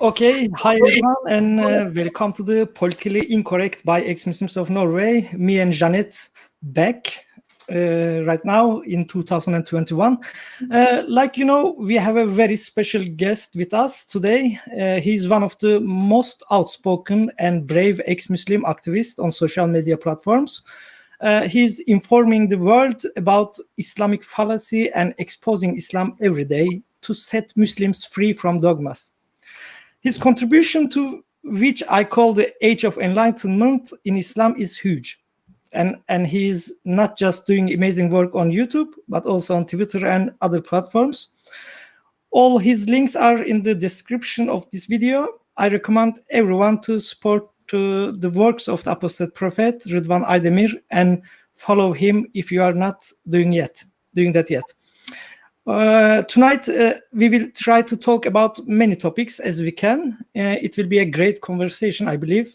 Okay, hi everyone, and welcome to the Politically Incorrect by Ex-Muslims of Norway. Me and Jeanette back right now in 2021. We have a very special guest with us today. He's one of the most outspoken and brave ex-Muslim activists on social media platforms. He's informing the world about Islamic fallacy and exposing Islam every day to set Muslims free from dogmas. His contribution to which I call the Age of Enlightenment in Islam is huge. And he's not just doing amazing work on YouTube, but also on Twitter and other platforms. All his links are in the description of this video. I recommend everyone to support the works of the Apostate Prophet, Rıdvan Aydemir, and follow him if you are not doing that yet. Tonight, we will try to talk about many topics as we can. It will be a great conversation, I believe.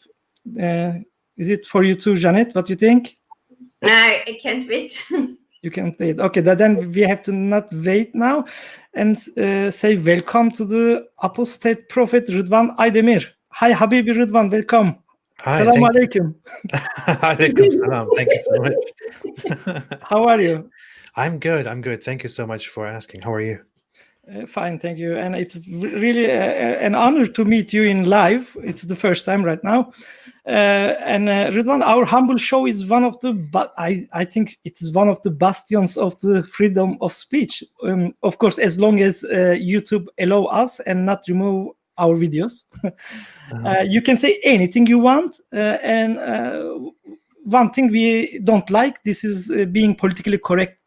Is it for you too, Jeanette? What do you think? I can't wait. You can wait. Okay, then we have to not wait now and say welcome to the Apostate Prophet Rıdvan Aydemir. Hi, Habibi Rıdvan, welcome. Hi, Assalamu alaikum. Alaikum salam. Thank you so much. How are you? I'm good. Thank you so much for asking. How are you? Fine, thank you. And it's really an honor to meet you in live. It's the first time right now. Rıdvan, our humble show is one of the, but I think it is one of the bastions of the freedom of speech. Of course, as long as YouTube allow us and not remove our videos. You can say anything you want. One thing we don't like, this is being politically correct.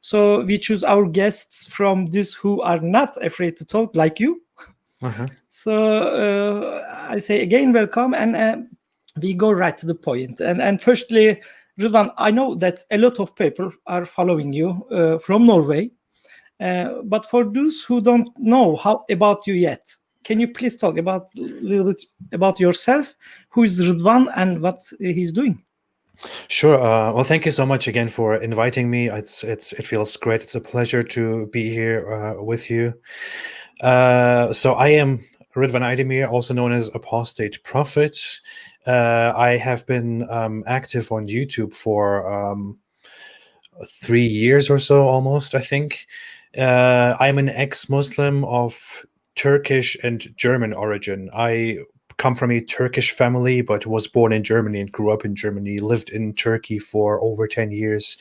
So we choose our guests from those who are not afraid to talk, like you. So I say again, welcome, and we go right to the point. And firstly, Rıdvan, I know that a lot of people are following you from Norway, but for those who don't know about you yet, can you please talk a little bit about yourself? Who is Rıdvan and what he's doing? Sure. Well, thank you so much again for inviting me. It feels great. It's a pleasure to be here with you. So I am Rıdvan Aydemir, also known as Apostate Prophet. I have been active on YouTube for 3 years or so, almost, I think. I'm an ex-Muslim of Turkish and German origin. I come from a Turkish family, but was born in Germany and grew up in Germany, lived in Turkey for over 10 years,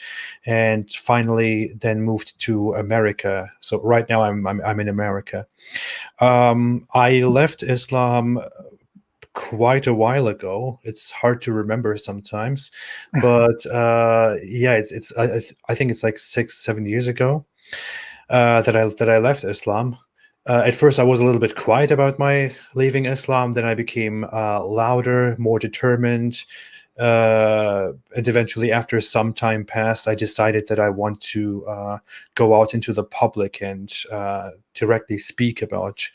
and finally then moved to America. So right now I'm in America. I left Islam quite a while ago. It's hard to remember sometimes, but I think it's like 6-7 years ago that I left Islam. At first, I was a little bit quiet about my leaving Islam. Then I became louder, more determined. And eventually, after some time passed, I decided that I want to go out into the public and directly speak about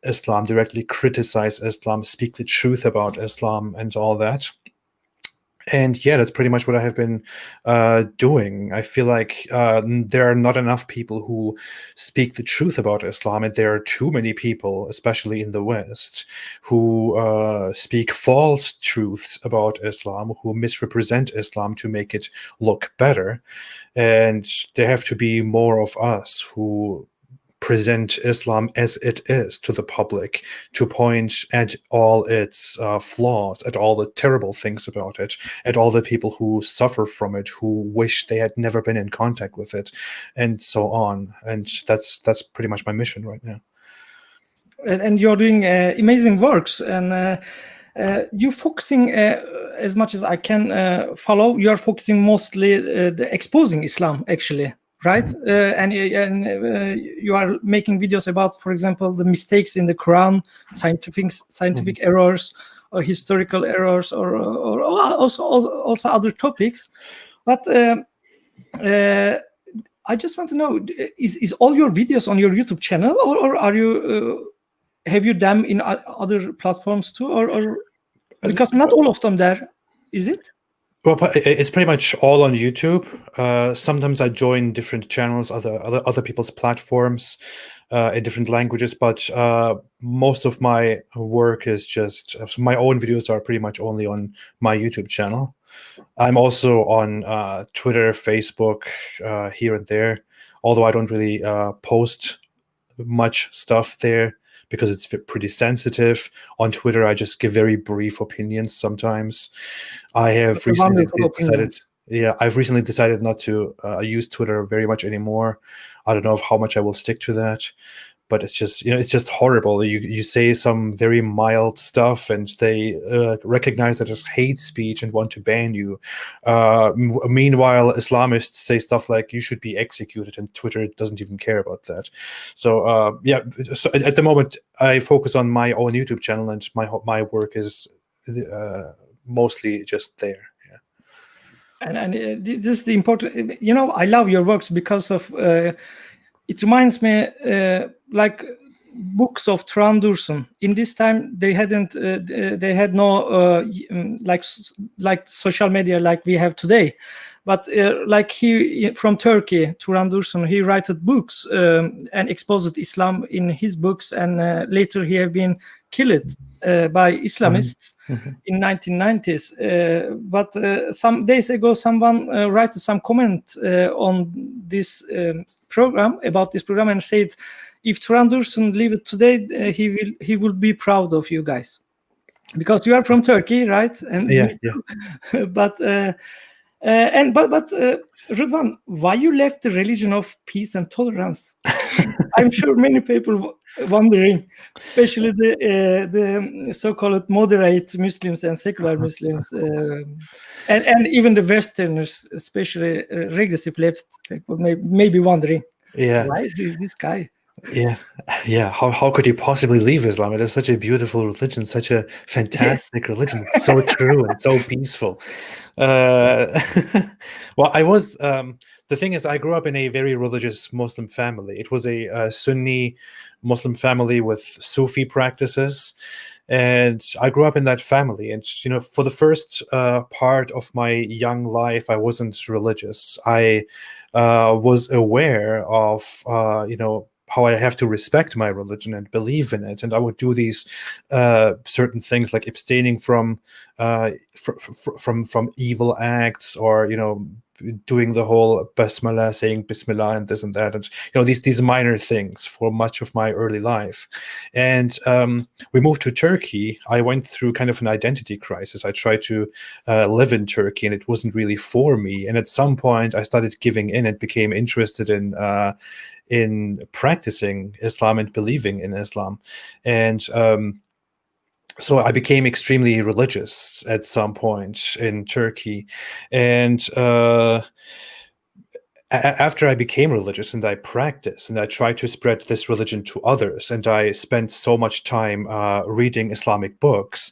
Islam, directly criticize Islam, speak the truth about Islam and all that. And yeah, that's pretty much what I have been doing. I feel like there are not enough people who speak the truth about Islam, and there are too many people, especially in the West, who speak false truths about Islam, who misrepresent Islam to make it look better. And there have to be more of us who present Islam as it is to the public, to point at all its flaws, at all the terrible things about it, at all the people who suffer from it, who wish they had never been in contact with it, and so on. And that's pretty much my mission right now. And you're doing amazing works, and you're focusing, as much as I can follow, you're focusing mostly the exposing Islam, actually. Right, and you are making videos about, for example, the mistakes in the Quran, scientific errors, or historical errors, or also other topics. But I just want to know: is all your videos on your YouTube channel, or are you have you them in other platforms too, or because not all of them there, is it? Well, it's pretty much all on YouTube. Sometimes I join different channels, other people's platforms in different languages, but most of my work is just my own videos are pretty much only on my YouTube channel. I'm also on Twitter, Facebook, here and there, although I don't really post much stuff there because it's pretty sensitive. On Twitter, I just give very brief opinions sometimes. I have That's a recently wonderful opinion. I've recently decided not to use Twitter very much anymore. I don't know how much I will stick to that, but it's just, it's just horrible. You say some very mild stuff and they recognize that as hate speech and want to ban you. Meanwhile, Islamists say stuff like you should be executed, and Twitter doesn't even care about that. So so at the moment I focus on my own YouTube channel, and my work is mostly just there. And this is the important. I love your works because of. It reminds me like books of Trandurson. In this time, they had no like social media like we have today. But like he from Turkey, Trandurson, he wrote books and exposed Islam in his books, and later he have been killed by Islamists in 1990s. But some days ago, someone wrote some comment on this program about this program and said, if Trandurson lived today, he will be proud of you guys, because you are from Turkey, right? And Yeah. but Rıdvan, why you left the religion of peace and tolerance? I'm sure many people wondering, especially the so-called moderate Muslims and secular Muslims, and even the Westerners, especially regressive left people, may be wondering, why this guy? Yeah. How could you possibly leave Islam? It is such a beautiful religion, such a fantastic religion. It's so true and so peaceful. Well, I was. The thing is, I grew up in a very religious Muslim family. It was a Sunni Muslim family with Sufi practices, and I grew up in that family. And for the first part of my young life, I wasn't religious. I was aware of how I have to respect my religion and believe in it, and I would do these certain things like abstaining from evil acts, or doing the whole basmala, saying bismillah and this and that, and these minor things for much of my early life. And we moved to Turkey. I went through kind of an identity crisis. I tried to live in Turkey, and it wasn't really for me. And at some point, I started giving in and became interested in practicing Islam and believing in Islam. And so I became extremely religious at some point in Turkey. And after I became religious and I practiced and I tried to spread this religion to others, and I spent so much time reading Islamic books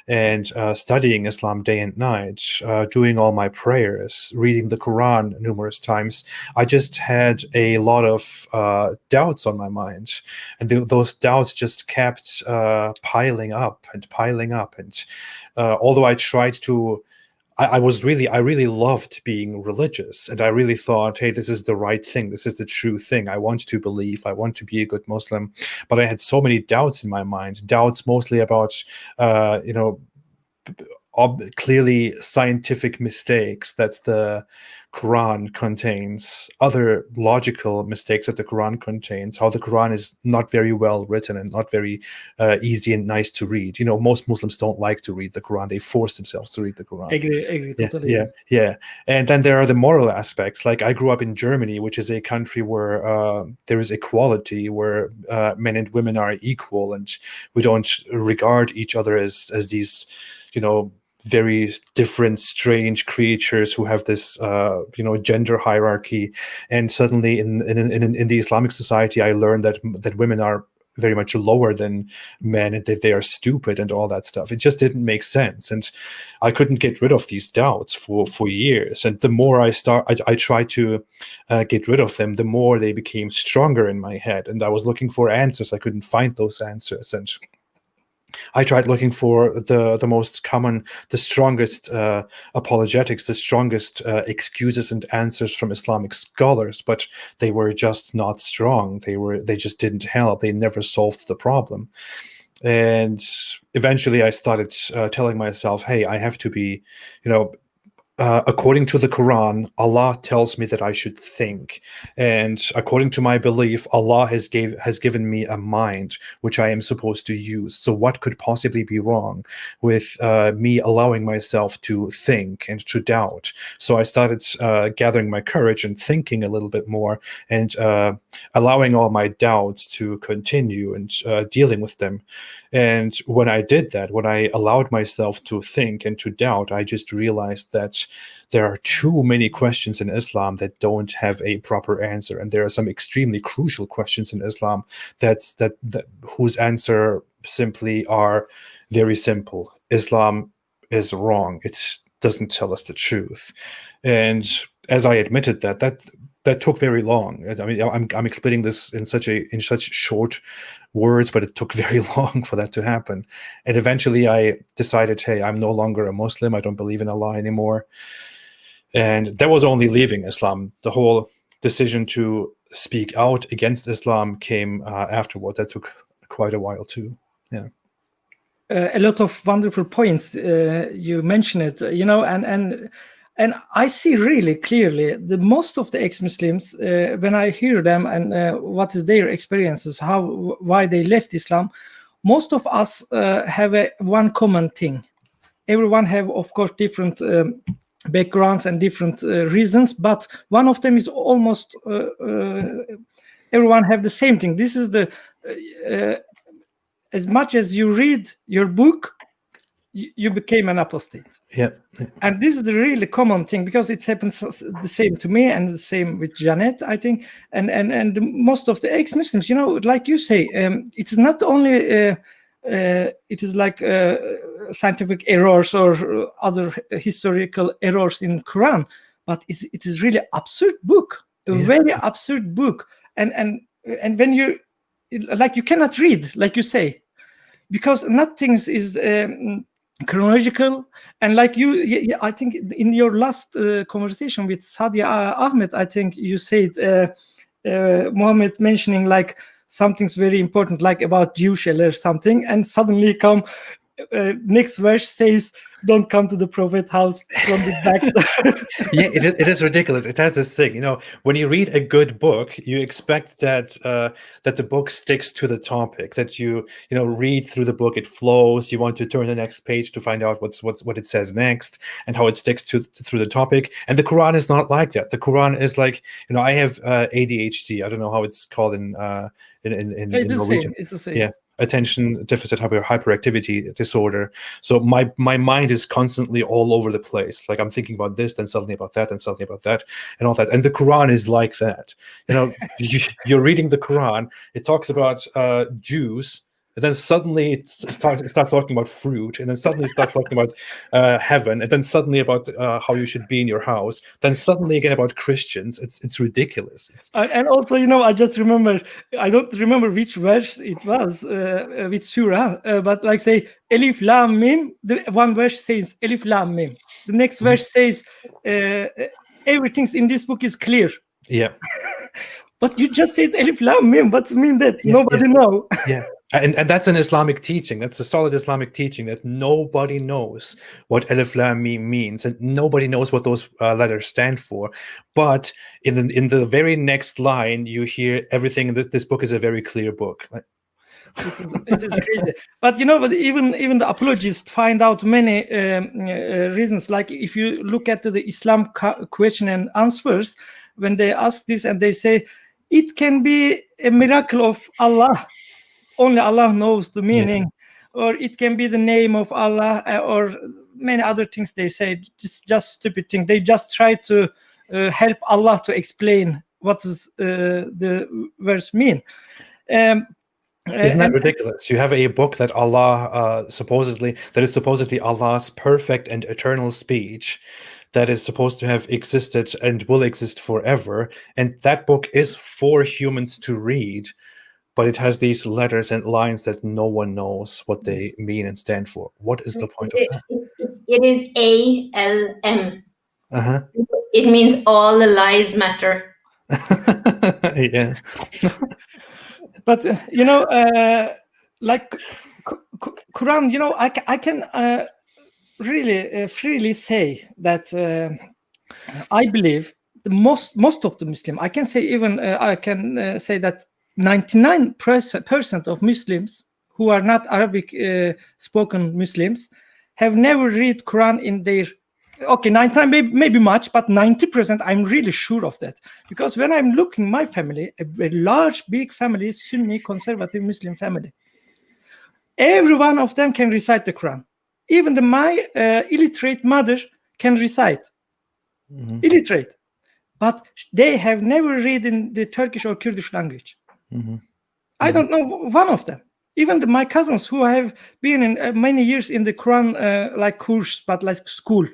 and studying Islam day and night, doing all my prayers, reading the Quran numerous times, I just had a lot of doubts on my mind. And those doubts just kept piling up. And although I tried to I really loved being religious, and I really thought, hey, this is the right thing. This is the true thing. I want to believe. I want to be a good Muslim. But I had so many doubts in my mind, doubts mostly about, clearly scientific mistakes that the Quran contains, other logical mistakes that the Quran contains, how the Quran is not very well written and not very easy and nice to read. Most Muslims don't like to read the Quran. They force themselves to read the Quran. Agree, totally. Yeah. And then there are the moral aspects. Like, I grew up in Germany, which is a country where there is equality, where men and women are equal, and we don't regard each other as these, very different, strange creatures who have this, gender hierarchy. And suddenly, in the Islamic society, I learned that women are very much lower than men, and that they are stupid and all that stuff. It just didn't make sense, and I couldn't get rid of these doubts for years. And the more I tried to get rid of them, the more they became stronger in my head. And I was looking for answers. I couldn't find those answers, and I tried looking for the most common, the strongest apologetics, the strongest excuses and answers from Islamic scholars, but they were just not strong. They just didn't help. They never solved the problem. And eventually I started telling myself, hey, I have to be, according to the Quran, Allah tells me that I should think, and according to my belief, Allah has given me a mind which I am supposed to use. So what could possibly be wrong with me allowing myself to think and to doubt? So I started gathering my courage and thinking a little bit more, and allowing all my doubts to continue and dealing with them. And when I did that, when I allowed myself to think and to doubt, I just realized that there are too many questions in Islam that don't have a proper answer, and there are some extremely crucial questions in Islam that whose answer simply are very simple. Islam is wrong. It doesn't tell us the truth. And as I admitted that took very long. I mean, I'm explaining this in such short words, but it took very long for that to happen. And eventually I decided, hey, I'm no longer a Muslim. I don't believe in Allah anymore. And that was only leaving Islam. The whole decision to speak out against Islam came afterward. That took quite a while too. Yeah. A lot of wonderful points you mentioned it, and I see really clearly the most of the ex-Muslims, when I hear them and what is their experiences, why they left Islam, most of us have one common thing. Everyone have, of course, different backgrounds and different reasons, but one of them is almost everyone have the same thing. This is the as much as you read your book, you became an apostate. Yeah. And this is the really common thing, because it happens the same to me and the same with Janet, I think. And most of the ex-Muslims, like you say, it's not only it is like scientific errors or other historical errors in Quran, but it is really absurd book, a very absurd book. And when you cannot read, like you say, because nothing is chronological. And like you, I think in your last conversation with Sadia Ahmed, I think you said Muhammad mentioning like something's very important, like about Jewish or something, and suddenly come next verse says, don't come to the prophet house from the back. Yeah, it is ridiculous. It has this thing, when you read a good book, you expect that that the book sticks to the topic, that you read through the book, it flows. You want to turn the next page to find out what it says next and how it sticks through the topic. And the Quran is not like that. The Quran is like, I have ADHD. I don't know how it's called in Norwegian. It's the same. Yeah. Attention deficit hyperactivity disorder. So my mind is constantly all over the place. Like I'm thinking about this, then suddenly about that, and suddenly about that, and all that. And the Quran is like that. You're reading the Quran. It talks about Jews. And then suddenly it starts talking about fruit, and then suddenly start talking about heaven, and then suddenly about how you should be in your house. Then suddenly again about Christians. It's ridiculous. And also, I just remember, I don't remember which verse it was, which surah, but like say Elif Lam Mim. The one verse says Elif Lam Mim. The next verse says everything in this book is clear. Yeah. But you just said Elif Lam Mim. What's mean that? Nobody know. Yeah. And that's an Islamic teaching. That's a solid Islamic teaching, that nobody knows what Alif Lam Mim means, and nobody knows what those letters stand for. But in the very next line, you hear everything. This book is a very clear book. It is crazy. But but even the apologists find out many reasons. Like if you look at the Islam question and answers, when they ask this and they say it can be a miracle of Allah. Only Allah knows the meaning, or it can be the name of Allah, or many other things they say. Just stupid thing. They just try to help Allah to explain what does the verse mean. Isn't that ridiculous? You have a book that Allah is supposedly Allah's perfect and eternal speech, that is supposed to have existed and will exist forever, and that book is for humans to read. but it has these letters and lines that no one knows what they mean and stand for. What is the point of that? It is ALM. Uh-huh. It means all the lives matter. Yeah. But like Quran, I can really freely say that I believe most of the Muslim, I can say even I can say that 99% of Muslims who are not Arabic spoken Muslims have never read Quran in their 99 maybe much, but 90% I'm really sure of that, because when I'm looking my family, a very large big family, Sunni conservative Muslim family, every one of them can recite the Quran. Even my illiterate mother can recite. Illiterate, but they have never read in the Turkish or Kurdish language. I don't know one of them. Even my cousins who have been in many years in the Quran like course, but like school,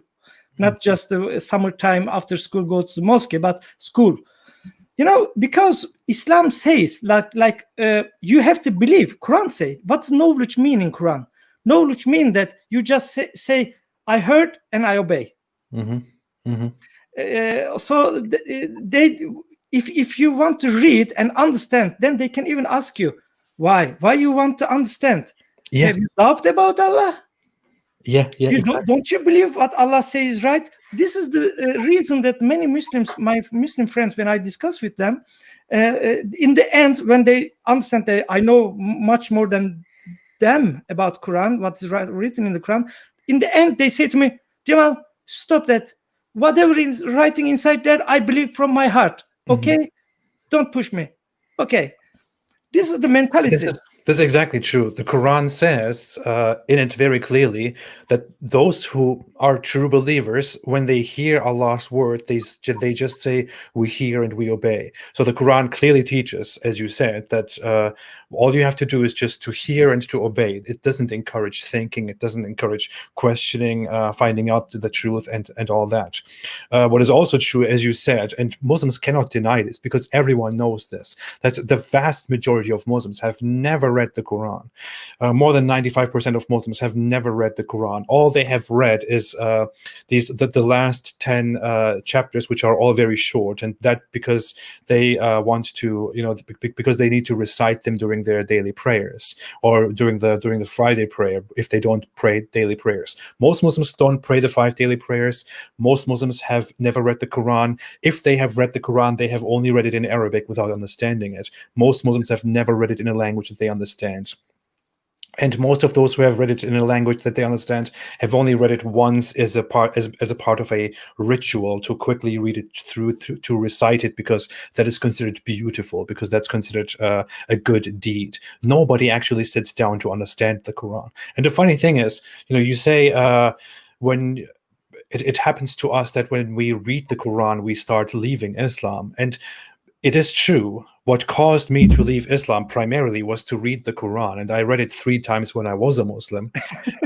not just the summertime after school go to the mosque, but school. Because Islam says like you have to believe. Quran say, what's knowledge mean in Quran? Knowledge mean that you just say I heard and I obey. So they, if you want to read and understand, then they can even ask you why you want to understand. Have you doubted about Allah? Yeah. Don't you believe what Allah says, right? This is the reason that many Muslims, my Muslim friends, when I discuss with them, in the end, when they understand that I know much more than them about Quran, what's written in the Quran, in the end, they say to me, Jamal, stop that. Whatever is writing inside there, I believe from my heart. Okay? Don't push me. Okay. This is the mentality. This is exactly true. The Quran says in it very clearly that those who are true believers, when they hear Allah's word, they just say, we hear and we obey. So the Quran clearly teaches, as you said, that all you have to do is just to hear and to obey. It doesn't encourage thinking. It doesn't encourage questioning, finding out the truth and all that. What is also true, as you said, and Muslims cannot deny this because everyone knows this, that the vast majority of Muslims have never read the Quran. More than 95% of Muslims have never read the Quran. All they have read is the last 10 chapters, which are all very short, and that because they want to, because they need to recite them during their daily prayers or during the Friday prayer if they don't pray daily prayers. Most Muslims don't pray the 5 daily prayers. Most Muslims have never read the Quran. If they have read the Quran, they have only read it in Arabic without understanding it. Most Muslims have never read it in a language that they understand. And most of those who have read it in a language that they understand have only read it once as a part of a ritual to quickly read it through to recite it, because that is considered beautiful, because that's considered a good deed. Nobody actually sits down to understand the Quran. And the funny thing is, you say when it happens to us that when we read the Quran, we start leaving Islam. And it is true. What caused me to leave Islam primarily was to read the Quran, and I read it 3 times when I was a Muslim.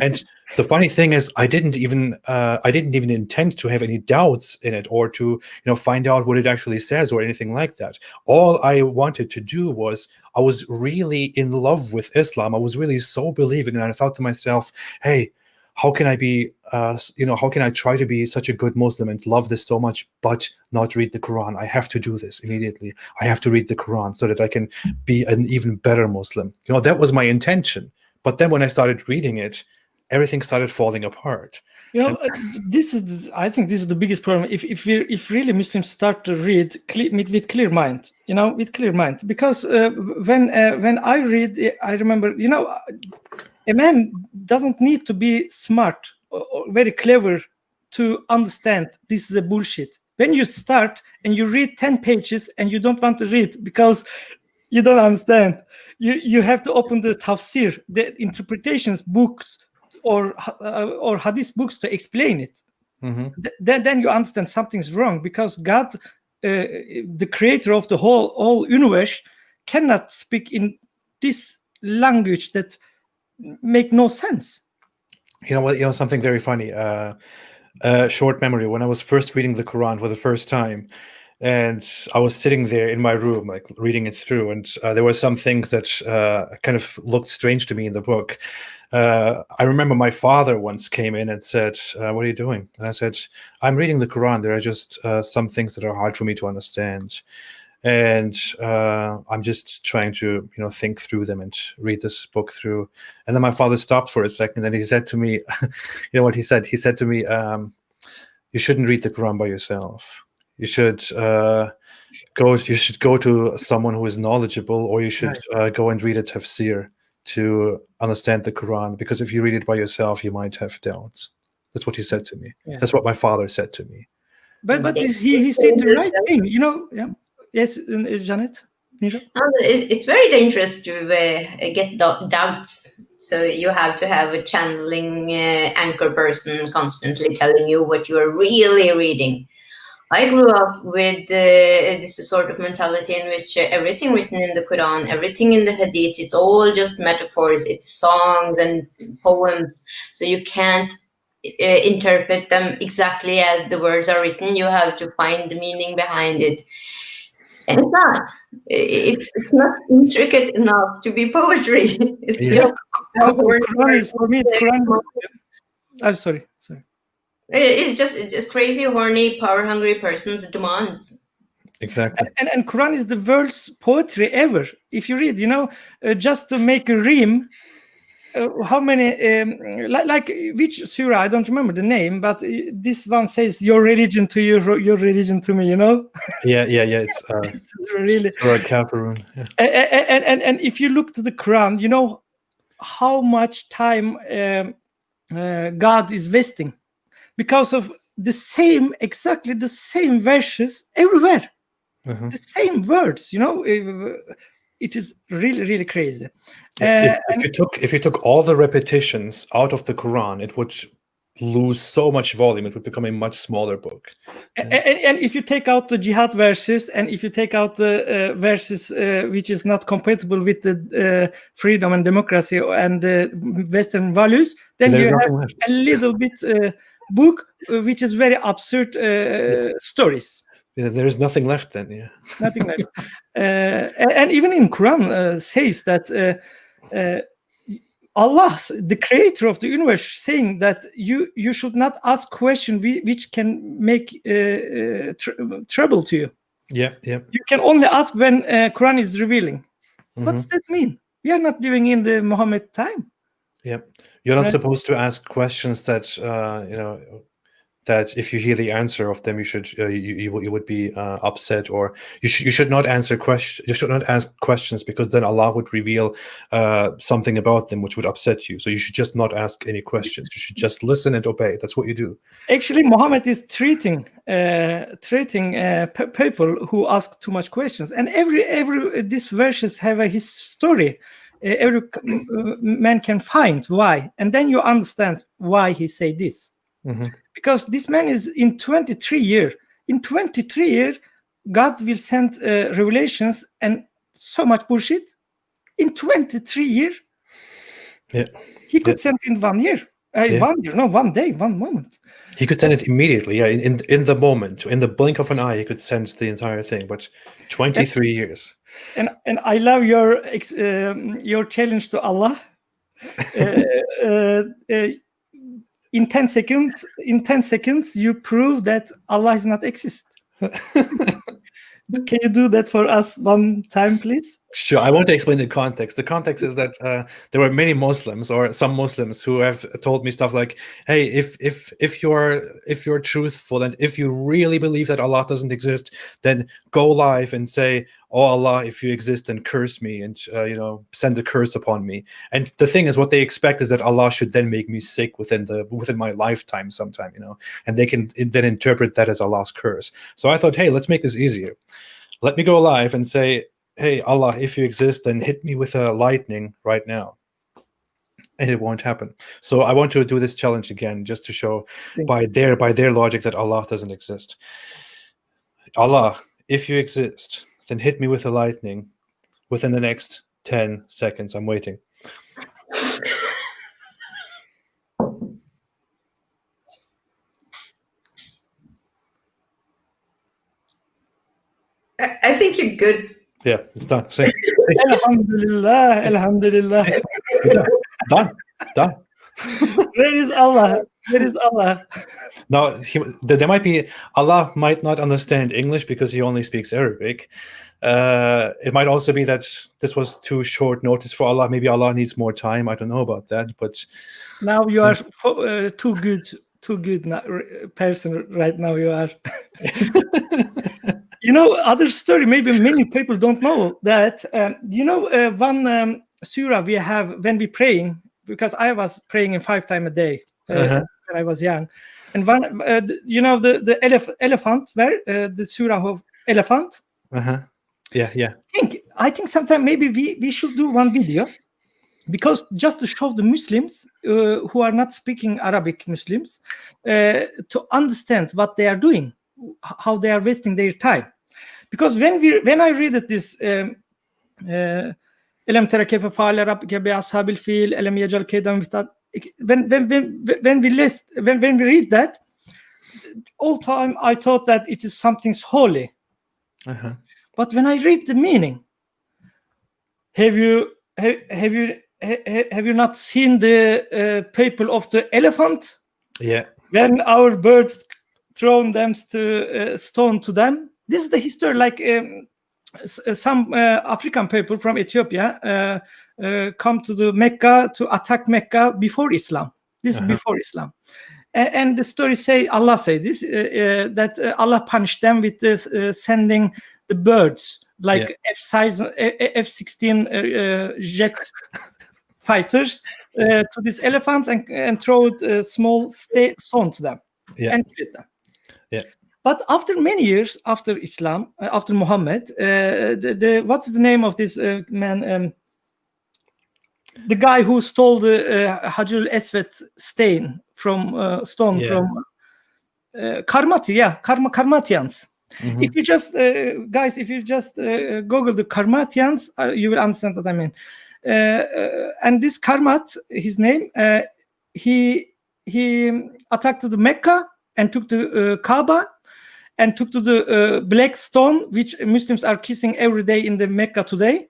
And the funny thing is, I didn't even intend to have any doubts in it or to find out what it actually says or anything like that. All I wanted to do was, I was really in love with Islam. I was really so believing, and I thought to myself, hey, how can I be, how can I try to be such a good Muslim and love this so much, but not read the Quran? I have to do this immediately. I have to read the Quran so that I can be an even better Muslim. That was my intention. But then when I started reading it, everything started falling apart. I think this is the biggest problem. If really Muslims start to read with clear mind, with clear mind, because when I read, I remember, a man doesn't need to be smart or very clever to understand this is a bullshit. When you start and you read 10 pages and you don't want to read because you don't understand, you have to open the tafsir, the interpretations books or hadith books to explain it. Then you understand something's wrong, because God, the creator of the whole universe, cannot speak in this language that make no sense. Something very funny, short memory. When I was first reading the Quran for the first time, And I was sitting there in my room, like reading it through, and there were some things that kind of looked strange to me in the book. I remember my father once came in and said, "What are you doing?" And I said, "I'm reading the Quran. There are just some things that are hard for me to understand, and I'm just trying to, think through them and read this book through." And then my father stopped for a second, and he said to me, "You know what he said? He said to me, you shouldn't read the Quran by yourself. You should go to someone who is knowledgeable, or you should go and read a tafsir to understand the Quran, because if you read it by yourself, you might have doubts." That's what he said to me. Yeah. That's what my father said to me. But he said the right thing, Yeah. Yes, Janet. Nira? It's very dangerous to get doubts. So you have to have a channeling anchor person constantly telling you what you are really reading. I grew up with this sort of mentality in which everything written in the Quran, everything in the Hadith, it's all just metaphors, it's songs and poems. So you can't interpret them exactly as the words are written. You have to find the meaning behind it. And it's not. It's not intricate enough to be poetry. It's just Quran is, for me, it's Quran. I'm sorry. It's just crazy, horny, power-hungry person's demands. Exactly. And Quran is the worst poetry ever. If you read, just to make a rhyme, how many, like which surah, I don't remember the name, but this one says, "Your religion to you, your religion to me," Yeah. It's really Surah Kafirun. Yeah. And if you look to the Quran, how much time God is wasting because of exactly the same verses everywhere, the same words. It is really, really crazy. If you took all the repetitions out of the Quran, it would lose so much volume. It would become a much smaller book. And if you take out the jihad verses, and if you take out the verses which is not compatible with the freedom and democracy and Western values, then you have left. a little bit book which is very absurd stories. Yeah, there is nothing left then. Yeah, nothing left. And even in Quran says that Allah, the creator of the universe, saying that you should not ask questions which can make trouble to you. Yeah. You can only ask when Quran is revealing. What does that mean? We are not living in the Muhammad time. Yeah, you're not supposed to ask questions that that if you hear the answer of them, you should you would be upset, or you should not answer questions. You should not ask questions, because then Allah would reveal something about them which would upset you. So you should just not ask any questions. You should just listen and obey. That's what you do. Actually, Muhammad is treating people who ask too much questions, and every these verses have his story. Every man can find why, and then you understand why he say this. Because this man is in 23 years. In 23 years, God will send revelations and so much bullshit. In 23 years, he could send in 1 year. 1 year, no, 1 day, 1 moment. He could send it immediately. Yeah, in the moment, in the blink of an eye, he could send the entire thing. But 23 years. And I love your challenge to Allah. In 10 seconds, you prove that Allah does not exist. Can you do that for us one time, please? Sure. I want to explain the context. The context is that there were many Muslims, or some Muslims, who have told me stuff like, "Hey, if you're truthful, and if you really believe that Allah doesn't exist, then go live and say, 'Oh Allah, if you exist, then curse me, and send a curse upon me.'" And the thing is, what they expect is that Allah should then make me sick within my lifetime sometime, and they can then interpret that as Allah's curse. So I thought, hey, let's make this easier. Let me go live and say, "Hey Allah, if you exist, then hit me with a lightning right now." And it won't happen. So I want to do this challenge again, just to show by their logic that Allah doesn't exist. Allah, if you exist, then hit me with a lightning within the next 10 seconds. I'm waiting. think you're good. Yeah, it's done. See? Alhamdulillah, alhamdulillah. Done. Where is Allah? Where is Allah? Now, there might be, Allah might not understand English because he only speaks Arabic. It might also be that this was too short notice for Allah. Maybe Allah needs more time. I don't know about that, but Now you are too good person right now. You are. You know, other story. Maybe many people don't know that. One surah we have when we praying, because I was praying 5 times a day when I was young, and one the elephant, where the surah of elephant. Yeah. I think sometime maybe we should do one video, because just to show the Muslims who are not speaking Arabic Muslims to understand what they are doing, how they are wasting their time. Because when I read it, this ألم تر كيف فعل ربك بأصحاب الفيل ألم يجعل كيدهم في when we read that, all time I thought that it is something holy. But when I read the meaning, have you not seen the people of the elephant? Yeah. When our birds thrown them to stone to them. This is the history. Like some African people from Ethiopia come to the Mecca to attack Mecca before Islam. This is before Islam. And the story say, Allah say this, that Allah punished them with this, sending the birds like F-16 jet fighters to these elephants and throw a small stone to them and kill them. Yeah. But after many years, after Islam, after Muhammad, what's the name of this man? The guy who stole the Hajar al-Aswad stone from from Karmatians. If you just guys, if you just Google the Karmatians, you will understand what I mean. And this Karmat, his name, he attacked the Mecca and took the Kaaba and took to the black stone, which Muslims are kissing every day in the Mecca today.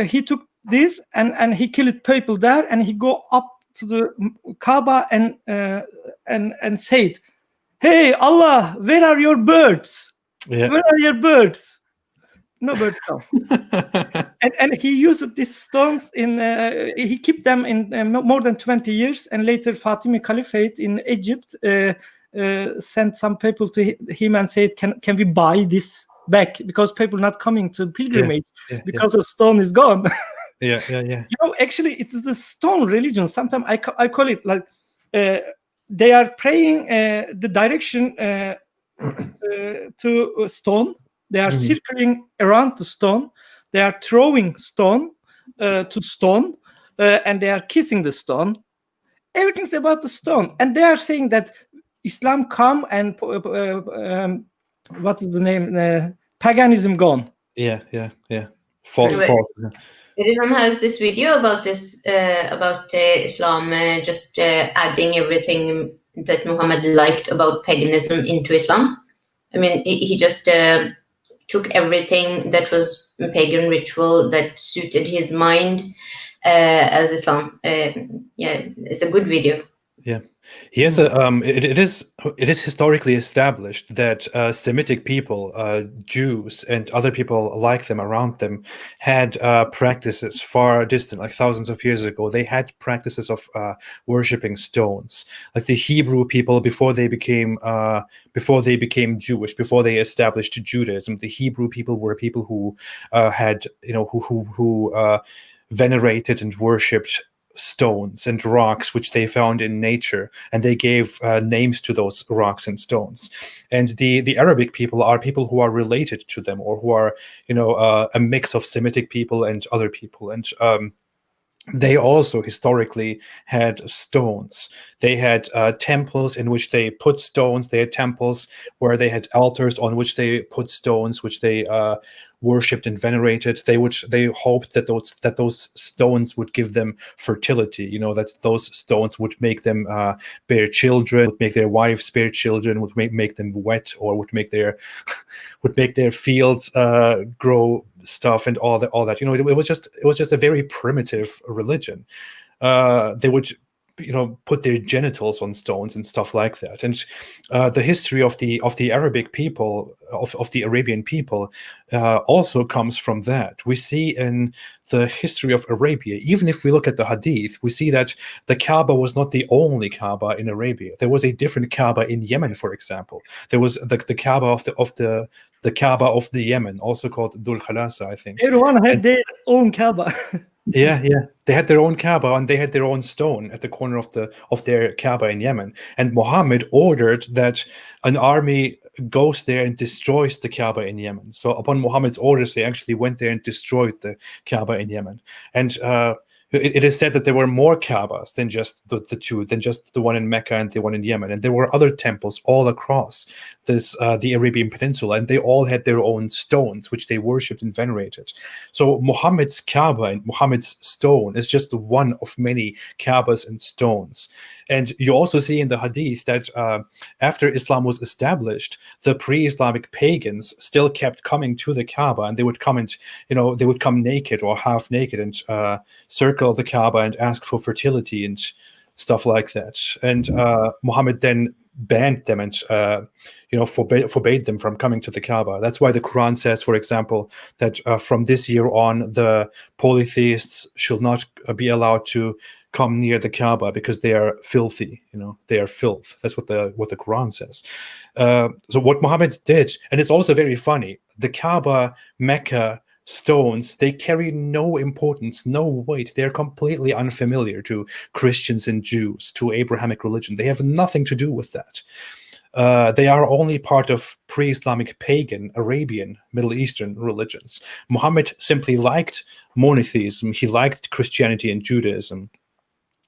He took this and he killed people there, and he go up to the Kaaba and said, "Hey Allah, where are your birds? Where are your birds?" No birds come. and he used these stones he kept them in more than 20 years, and later Fatimid Caliphate in Egypt sent some people to him and said, can we buy this back, because people not coming to pilgrimage because the stone is gone. Yeah. You know, actually it is the stone religion. Sometimes I call it like they are praying the direction to a stone. They are circling around the stone. They are throwing stone to stone, and they are kissing the stone. Everything's about the stone, and they are saying that Islam come and what is the name? Paganism gone. Yeah. False. Rıdvan has this video about this, about Islam just adding everything that Muhammad liked about paganism into Islam. I mean, he just took everything that was pagan ritual that suited his mind as Islam. It's a good video. Yeah, he has a. It is historically established that Semitic people, Jews, and other people like them around them, had practices far distant, like thousands of years ago. They had practices of worshiping stones, like the Hebrew people before they became Jewish, before they established Judaism. The Hebrew people were people who had, who venerated and worshipped stones and rocks which they found in nature, and they gave names to those rocks and stones. And the Arabic people are people who are related to them, or who are a mix of Semitic people and other people. And they also historically had stones. They had temples in which they put stones. They had temples where they had altars on which they put stones, which they worshipped and venerated. They hoped that those stones would give them fertility. That those stones would make them bear children, would make their wives bear children, would make them wet, or would make their fields grow stuff and all that. It was just a very primitive religion. They would put their genitals on stones and stuff like that. And the history of the Arabic people, of the Arabian people, also comes from that. We see in the history of Arabia, even if we look at the Hadith, we see that the Kaaba was not the only Kaaba in Arabia. There was a different Kaaba in Yemen, for example. There was the Kaaba of the Kaaba of the Yemen, also called Dhul Khalasa, I think. Everyone had their own Kaaba. Yeah. They had their own Kaaba, and they had their own stone at the corner of their Kaaba in Yemen. And Muhammad ordered that an army goes there and destroys the Kaaba in Yemen. So upon Muhammad's orders, they actually went there and destroyed the Kaaba in Yemen. And it is said that there were more Kaabas than just the two, than just the one in Mecca and the one in Yemen. And there were other temples all across the Arabian Peninsula, and they all had their own stones, which they worshipped and venerated. So Muhammad's Kaaba and Muhammad's stone is just one of many Kaabas and stones. And you also see in the Hadith that after Islam was established, the pre-Islamic pagans still kept coming to the Kaaba, and they would come and, they would come naked or half naked and circle the Kaaba and ask for fertility and stuff like that. And Muhammad then banned them and forbade them from coming to the Kaaba. That's why the Quran says, for example, that from this year on, the polytheists should not be allowed to come near the Kaaba because they are filthy. They are filth. That's what the Quran says. So what Muhammad did, and it's also very funny, the Kaaba, Mecca stones, they carry no importance, no weight. They're completely unfamiliar to Christians and Jews, to Abrahamic religion. They have nothing to do with that. They are only part of pre-Islamic pagan, Arabian, Middle Eastern religions. Muhammad simply liked monotheism. He liked Christianity and Judaism.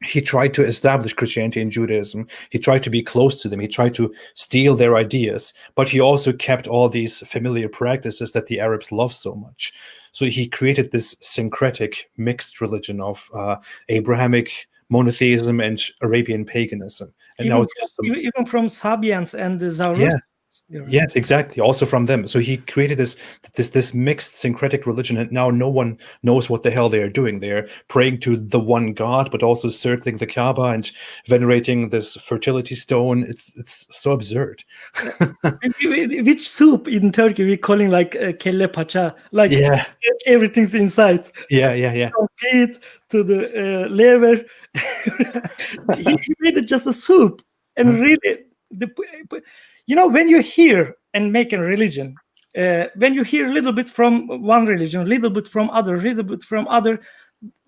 He tried to establish Christianity and Judaism. He tried to be close to them. He tried to steal their ideas, but he also kept all these familiar practices that the Arabs love so much. So he created this syncretic mixed religion of Abrahamic monotheism and Arabian paganism. And even now it's just even from Sabians and the Zoroastrians. Yes, exactly. Also from them. So he created this mixed syncretic religion, and now no one knows what the hell they are doing. They are praying to the one God, but also circling the Kaaba and venerating this fertility stone. It's so absurd. Which soup in Turkey we calling like kelle paça, like everything's inside. Yeah. From meat to the liver. he made it just a soup, and really when you hear and make a religion, when you hear a little bit from one religion, a little bit from other,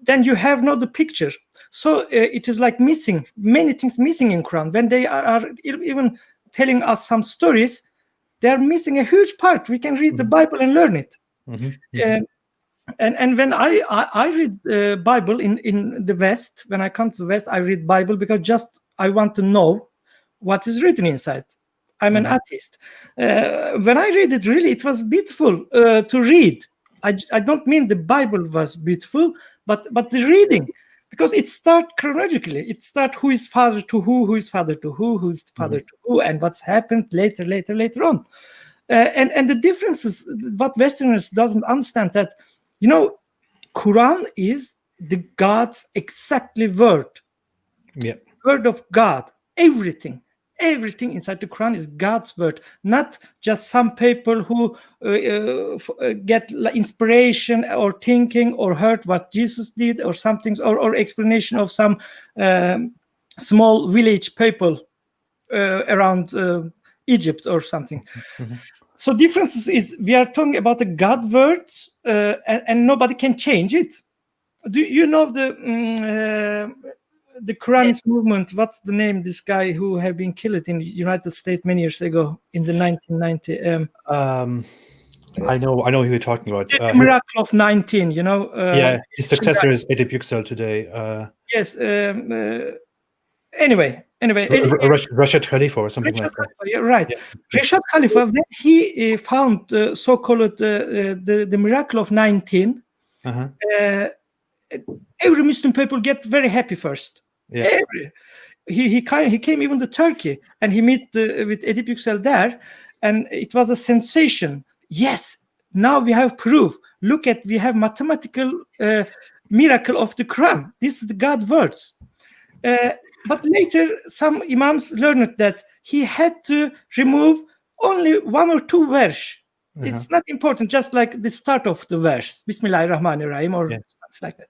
then you have not the picture. So it is like missing, many things missing in Quran. When they are even telling us some stories, they are missing a huge part. We can read the Bible and learn it. And when I read Bible in the West, when I come to the West, I read Bible because just I want to know what is written inside. I'm an atheist. When I read it, really, it was beautiful to read. I don't mean the Bible was beautiful, but the reading, because it starts chronologically. It starts who is father to who is father to who is father to who, and what's happened later on. And the differences, what Westerners doesn't understand, that Quran is the God's exactly word. Yeah. Word of God. Everything inside the Quran is God's word, not just some people who get inspiration or thinking or heard what Jesus did or something, or explanation of some small village people around Egypt or something. So differences is we are talking about the God words and nobody can change it. Do you know the Quranist movement? What's the name? This guy who have been killed in the United States many years ago in the 1990. I know who you're talking about. The Miracle of 19. His successor is Edip Yüksel today. Yes. Anyway, Anyway, Rashid Khalifa or something like that. Khalifa, right. Yeah. Rashid Khalifa, when he found so-called the miracle of 19, every Muslim people get very happy first. Yeah. He came even to Turkey, and he met with Edip Yüksel there, and it was a sensation. Yes, now we have proof. Look at, we have mathematical miracle of the Quran. This is the God words. But later, some imams learned that he had to remove only 1 or 2 verse. It's not important, just like the start of the verse, Bismillahirrahmanirrahim, or something like that.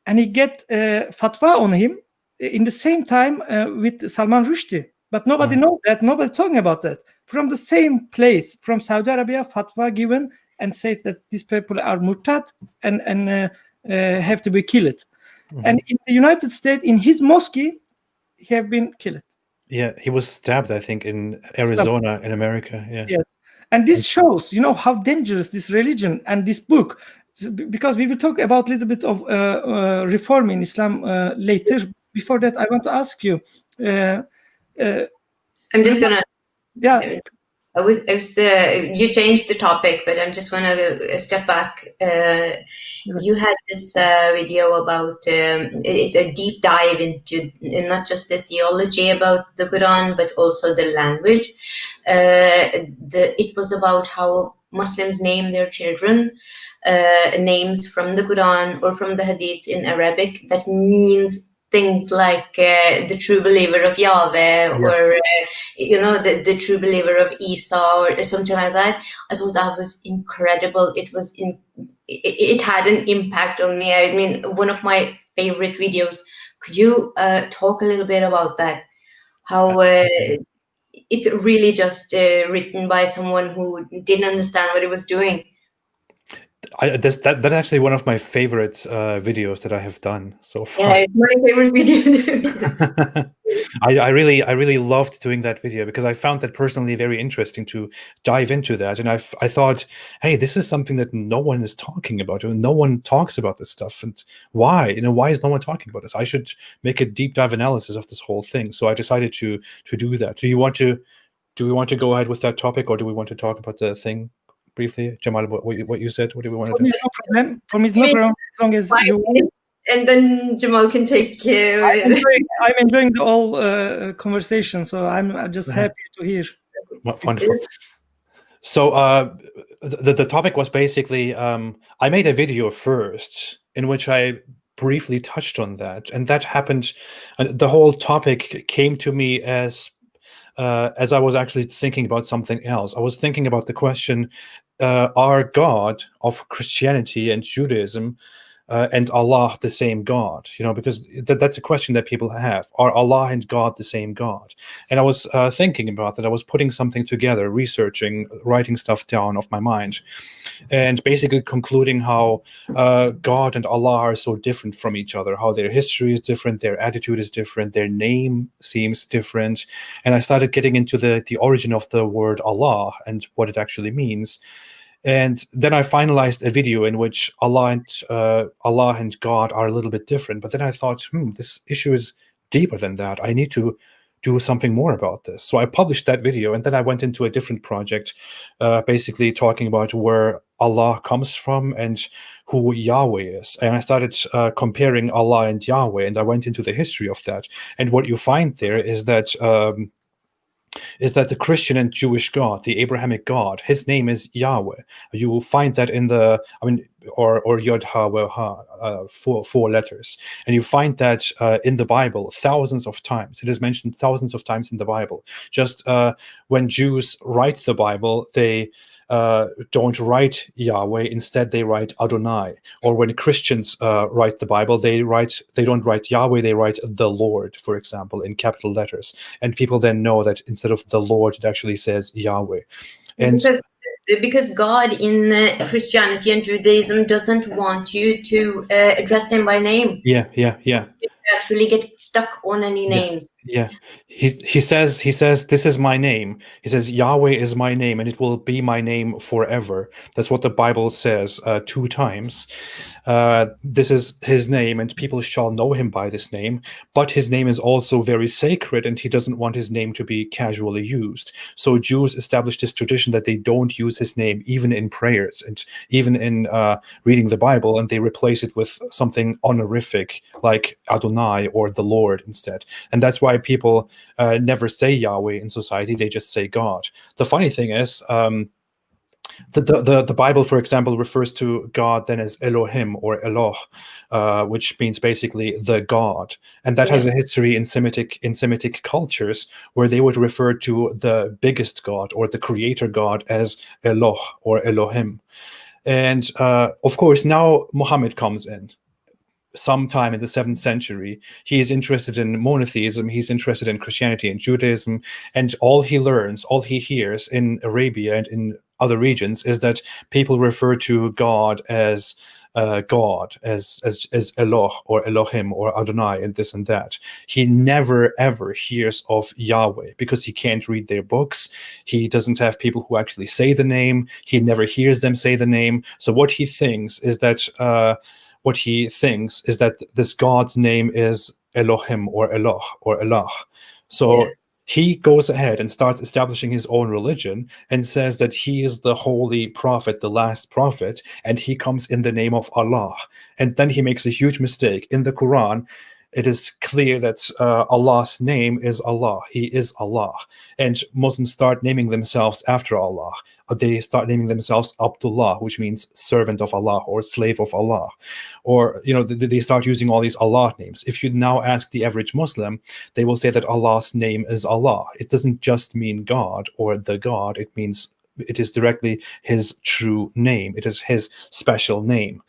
And he get fatwa on him in the same time with Salman Rushdie. But nobody knows that, nobody talking about that. From the same place, from Saudi Arabia, fatwa given and said that these people are murtad and have to be killed. And in the United States, in his mosque, he have been killed. Yeah, he was stabbed, I think, in Arizona, in America. Yeah. Yes, and this shows, how dangerous this religion and this book. Because we will talk about a little bit of reform in Islam later. Before that, I want to ask you. I'm just gonna. Yeah. You changed the topic, but I'm just want to step back. You had this video about it's a deep dive into not just the theology about the Quran, but also the language. It was about how Muslims name their children names from the Quran or from the Hadith in Arabic that means things like the true believer of Yahweh, or the true believer of Esau, or something like that. I thought that was incredible. It had an impact on me. I mean, one of my favorite videos. Could you talk a little bit about that? How it's really just written by someone who didn't understand what he was doing. That's actually one of my favorite videos that I have done so far. Yeah, it's my favorite video. I really loved doing that video because I found that personally very interesting to dive into that, and I thought, hey, this is something that no one is talking about. No one talks about this stuff, and why? Why is no one talking about this? I should make a deep dive analysis of this whole thing. So I decided to do that. Do we want to go ahead with that topic, or do we want to talk about the thing briefly, Jamal? What you said? What do we want to do? No problem. For me, it's no problem as long as you want. And then Jamal can take. I'm enjoying the whole conversation, so I'm just happy to hear. Wonderful. So the topic was basically I made a video first in which I briefly touched on that, and that happened. And the whole topic came to me as I was actually thinking about something else. I was thinking about the question: are God of Christianity and Judaism and Allah the same God? Because that's a question that people have. Are Allah and God the same God? And I was thinking about that. I was putting something together, researching, writing stuff down off my mind, and basically concluding how God and Allah are so different from each other, how their history is different, their attitude is different, their name seems different. And I started getting into the origin of the word Allah and what it actually means. And then I finalized a video in which Allah and God are a little bit different. But then I thought, this issue is deeper than that. I need to do something more about this. So I published that video, and then I went into a different project, basically talking about where Allah comes from and who Yahweh is. And I started comparing Allah and Yahweh, and I went into the history of that. And what you find there is that the Christian and Jewish God, the Abrahamic God, his name is Yahweh. You will find that in or Yod Ha Weh Ha, 4 letters. And you find that in the Bible thousands of times. It is mentioned thousands of times in the Bible. Just when Jews write the Bible, they don't write Yahweh, instead they write Adonai. Or when Christians write the Bible, they don't write Yahweh, they write the Lord, for example, in capital letters. And people then know that instead of the Lord, it actually says Yahweh. And because God in Christianity and Judaism doesn't want you to address him by name. Yeah. actually get stuck on any names. Yeah, he says this is my name. He says Yahweh is my name, and it will be my name forever. That's what the Bible says 2 times. This is his name, and people shall know him by this name. But his name is also very sacred, and he doesn't want his name to be casually used. So Jews established this tradition that they don't use his name even in prayers and even in reading the Bible, and they replace it with something honorific like Adonai or the Lord instead. And that's why people never say Yahweh in society; they just say God. The funny thing is, the Bible, for example, refers to God then as Elohim or Eloh, which means basically the God, and that has a history in Semitic cultures where they would refer to the biggest God or the creator God as Eloh or Elohim. And of course, now Muhammad comes in. Sometime in the 7th century, he is interested in monotheism, he's interested in Christianity and Judaism, and all he learns, all he hears in Arabia and in other regions is that people refer to God as Eloh or Elohim or Adonai and this and that. He never ever hears of Yahweh because he can't read their books. He doesn't have people who actually say the name. He never hears them say the name. So what he thinks is that this God's name is Elohim or Eloh or Elah. So he goes ahead and starts establishing his own religion and says that he is the holy prophet, the last prophet, and he comes in the name of Allah. And then he makes a huge mistake. In the Quran, it is clear that Allah's name is Allah. He is Allah. And Muslims start naming themselves after Allah. They start naming themselves Abdullah, which means servant of Allah or slave of Allah. Or, they start using all these Allah names. If you now ask the average Muslim, they will say that Allah's name is Allah. It doesn't just mean God or the God. It means it is directly his true name. It is his special name.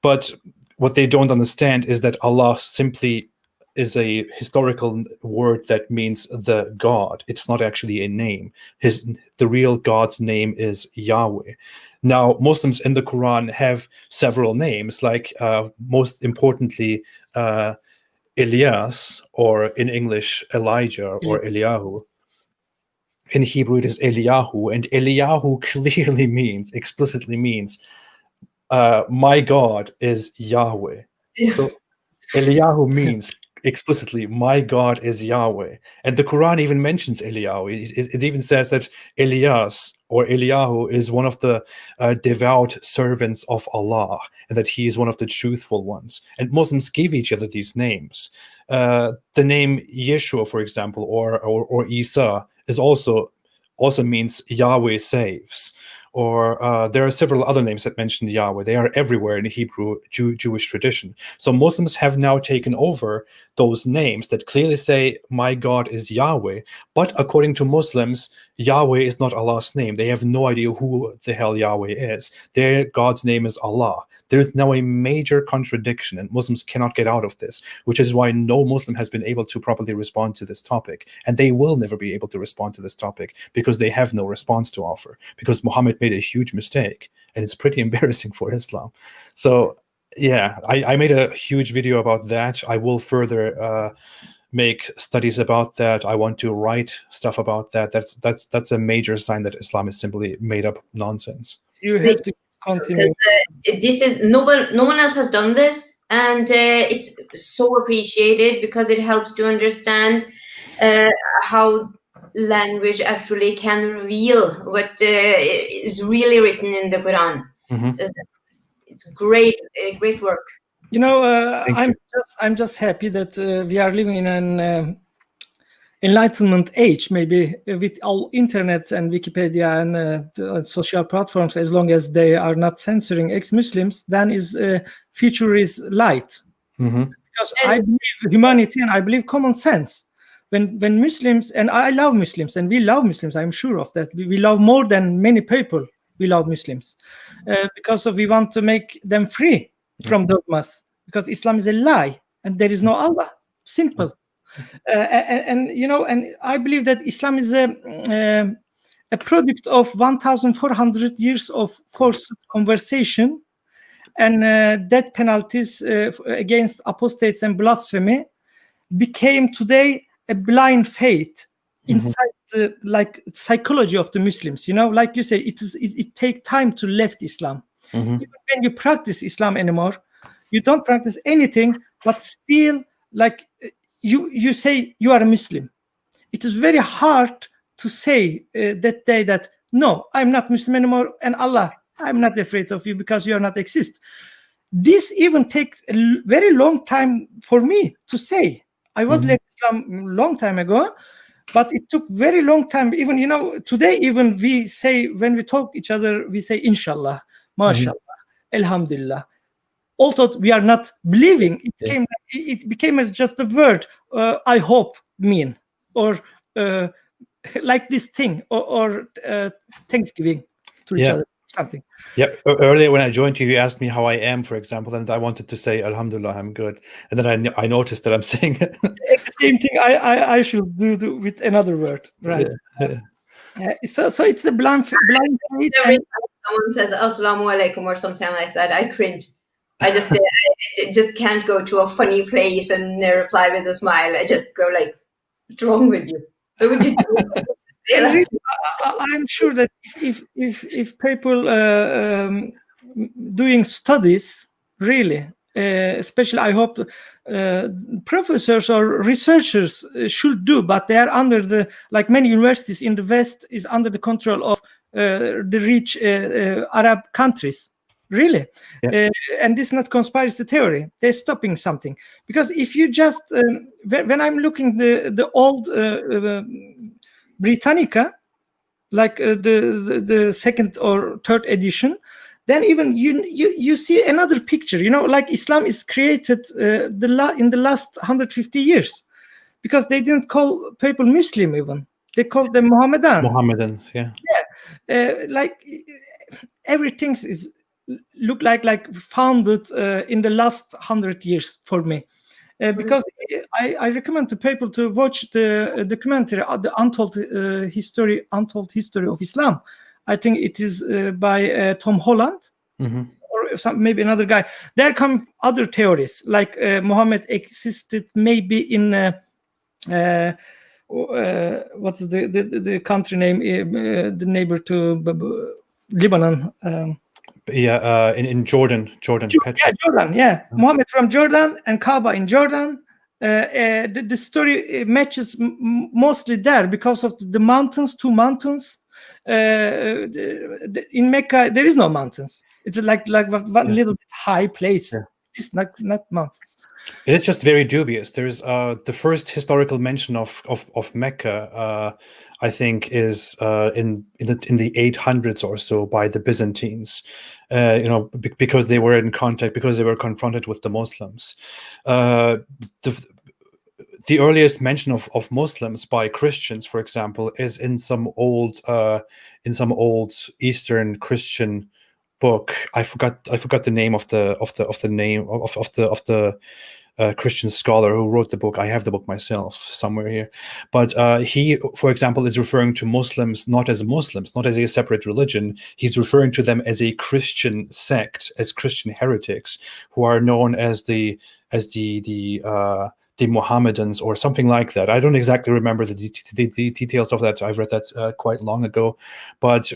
But what they don't understand is that Allah simply is a historical word that means the God. It's not actually a name. The real God's name is Yahweh. Now, Muslims in the Quran have several names, like most importantly, Elias, or in English, Elijah or Eliyahu. In Hebrew, it is Eliyahu, and Eliyahu clearly explicitly means, my God is Yahweh. So Eliyahu means explicitly, my God is Yahweh. And the Quran even mentions Eliyahu. It even says that Elias or Eliyahu is one of the devout servants of Allah, and that he is one of the truthful ones. And Muslims give each other these names. The name Yeshua, for example, or Isa is also means Yahweh saves. Or there are several other names that mention Yahweh. They are everywhere in the Hebrew Jewish tradition. So Muslims have now taken over those names that clearly say, my God is Yahweh. But according to Muslims, Yahweh is not Allah's name. They have no idea who the hell Yahweh is. Their God's name is Allah. There is now a major contradiction, and Muslims cannot get out of this, which is why no Muslim has been able to properly respond to this topic. And they will never be able to respond to this topic because they have no response to offer, because Muhammad made a huge mistake, and it's pretty embarrassing for Islam. So yeah, I made a huge video about that. I will further make studies about that. I want to write stuff about that. That's a major sign that Islam is simply made up nonsense. You have to continue. This is no one else has done this, and it's so appreciated because it helps to understand how language actually can reveal what is really written in the Quran. Mm-hmm. It's great work. I'm just happy that we are living in an enlightenment age, maybe with all internet and Wikipedia and social platforms. As long as they are not censoring ex-Muslims, then future is light. Mm-hmm. Because I believe humanity and I believe common sense. When Muslims, and I love Muslims, and we love Muslims, I'm sure of that. We love more than many people. We love Muslims because we want to make them free from dogmas. Because Islam is a lie, and there is no Allah. Simple. And I believe that Islam is a product of 1,400 years of forced conversation and death penalties against apostates and blasphemy became today a blind faith inside the psychology of the Muslims. Like you say, it takes time to left Islam. Even when you practice Islam anymore, you don't practice anything, but still, like you say you are a Muslim. It is very hard to say that day that no, I'm not Muslim anymore, and Allah, I'm not afraid of you because you are not exist. This even takes a very long time for me to say. I was left Islam long time ago, but it took very long time. Even today, even we say when we talk each other, we say Inshallah, MashaAllah, Alhamdulillah. Although we are not believing, it became just a word. I hope mean or like this thing or Thanksgiving to each other, something. Yeah, earlier when I joined you asked me how I am, for example, and I wanted to say Alhamdulillah, I'm good, and then I noticed that I'm saying it. The same thing I should do with another word, right? So it's a blind faith. Every time someone says Assalamu alaikum or something like that, I cringe. I just I just can't go to a funny place and reply with a smile. I just go like, "What's wrong with you? What would you do?" I'm sure that if people doing studies really, especially I hope professors or researchers should do, but they are under the, like many universities in the West is under the control of the rich Arab countries. Really, and this is not conspiracy theory. They're stopping something, because if you just when I'm looking the old Britannica, like the second or third edition, then even you see another picture. Like Islam is created in the last 150 years, because they didn't call people Muslim even. They called them Mohammedan. Mohammedan, like everything is look like founded in the last 100 years for me, because I recommend to people to watch the documentary, the Untold History of Islam. I think it is by Tom Holland or maybe another guy. There come other theories, like Muhammad existed maybe in what's the country name, the neighbor to Lebanon. In Jordan. Jordan. Muhammad from Jordan and Kaaba in Jordan. The story matches mostly there because of the mountains, 2 mountains. In Mecca, there is no mountains. It's like one little bit high place. It's not mountains. It is just very dubious. There's the first historical mention of Mecca, I think, is in the 800s or so by the Byzantines. Because they were in contact, because they were confronted with the Muslims. The earliest mention of Muslims by Christians, for example, is in some old Eastern Christian book. I forgot the name of the Christian scholar who wrote the book. I have the book myself somewhere here, but he, for example, is referring to Muslims not as Muslims, not as a separate religion. He's referring to them as a Christian sect, as Christian heretics, who are known as the Mohammedans or something like that. I don't exactly remember the details of that. I've read that quite long ago, but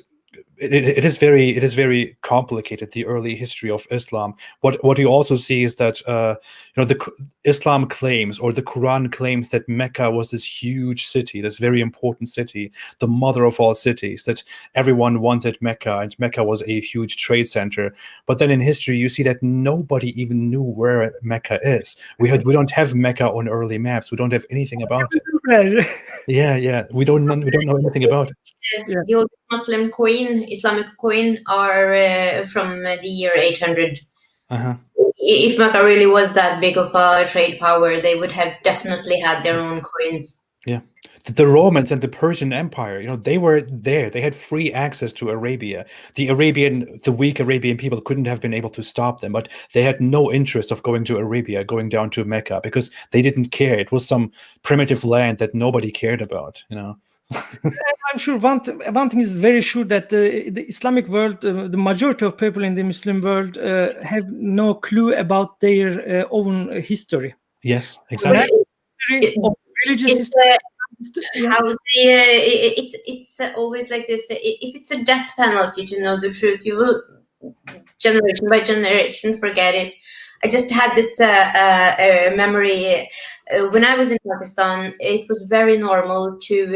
it is very complicated, the early history of Islam. What you also see is that the Islam claims, or the Quran claims, that Mecca was this huge city, this very important city, the mother of all cities, that everyone wanted Mecca, and Mecca was a huge trade center. But then in history you see that nobody even knew where Mecca is. We don't have Mecca on early maps. We don't have anything about it. We don't know anything about it. The old Muslim coin, Islamic coin, are from the year 800. If Mecca really was that big of a trade power, they would have definitely had their own coins. the Romans and the Persian Empire, they were there. They had free access to Arabia. The weak Arabian people couldn't have been able to stop them, but they had no interest of going to Arabia, going down to Mecca, because they didn't care. It was some primitive land that nobody cared about, I'm sure one thing is very sure, that the Islamic world, the majority of people in the Muslim world have no clue about their own history. Yes, exactly. Religious history. How it's always like this. If it's a death penalty to know the truth, you will generation by generation forget it. I just had this memory when I was in Pakistan. It was very normal to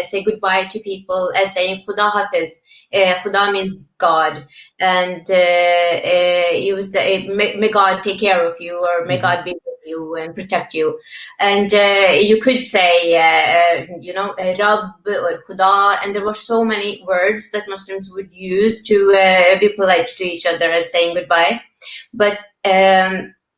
say goodbye to people as saying Khuda Hafiz. Khuda means God, and you would say, may God take care of you, or may God be with you and protect you. And you could say, Rabb or Khuda, and there were so many words that Muslims would use to be polite to each other as saying goodbye. But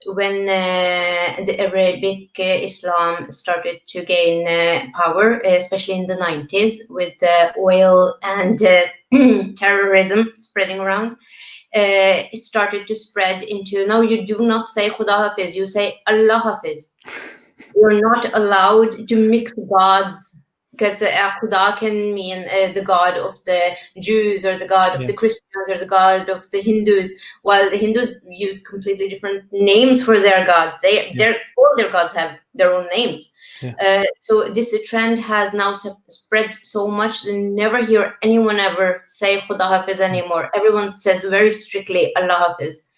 when the Arabic Islam started to gain power, especially in the 90s, with oil and terrorism spreading around, it started to spread into, now you do not say Khuda Hafiz, you say Allah Hafiz. You're not allowed to mix gods, because Khuda can mean the God of the Jews, or the God of the Christians, or the God of the Hindus, while the Hindus use completely different names for their gods. All their gods have their own names. So this trend has now spread so much that you never hear anyone ever say Khuda Hafiz anymore. Everyone says very strictly Allah Hafiz.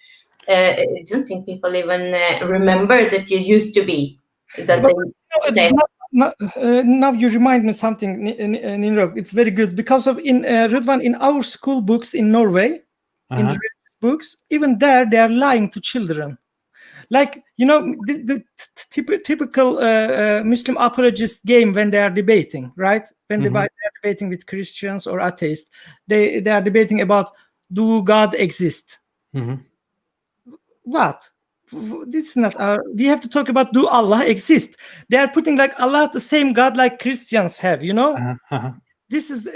I don't think people even remember that you used to be. Now you remind me something, Ninrog. It's very good, because of Rıdvan, in our school books in Norway, in the books, even there they are lying to children. Like, the typical Muslim apologist game when they are debating, right? When they are debating with Christians or atheists, they are debating about, do God exist? What? This is not our. We have to talk about, do Allah exist? They are putting like Allah the same God like Christians have. This is,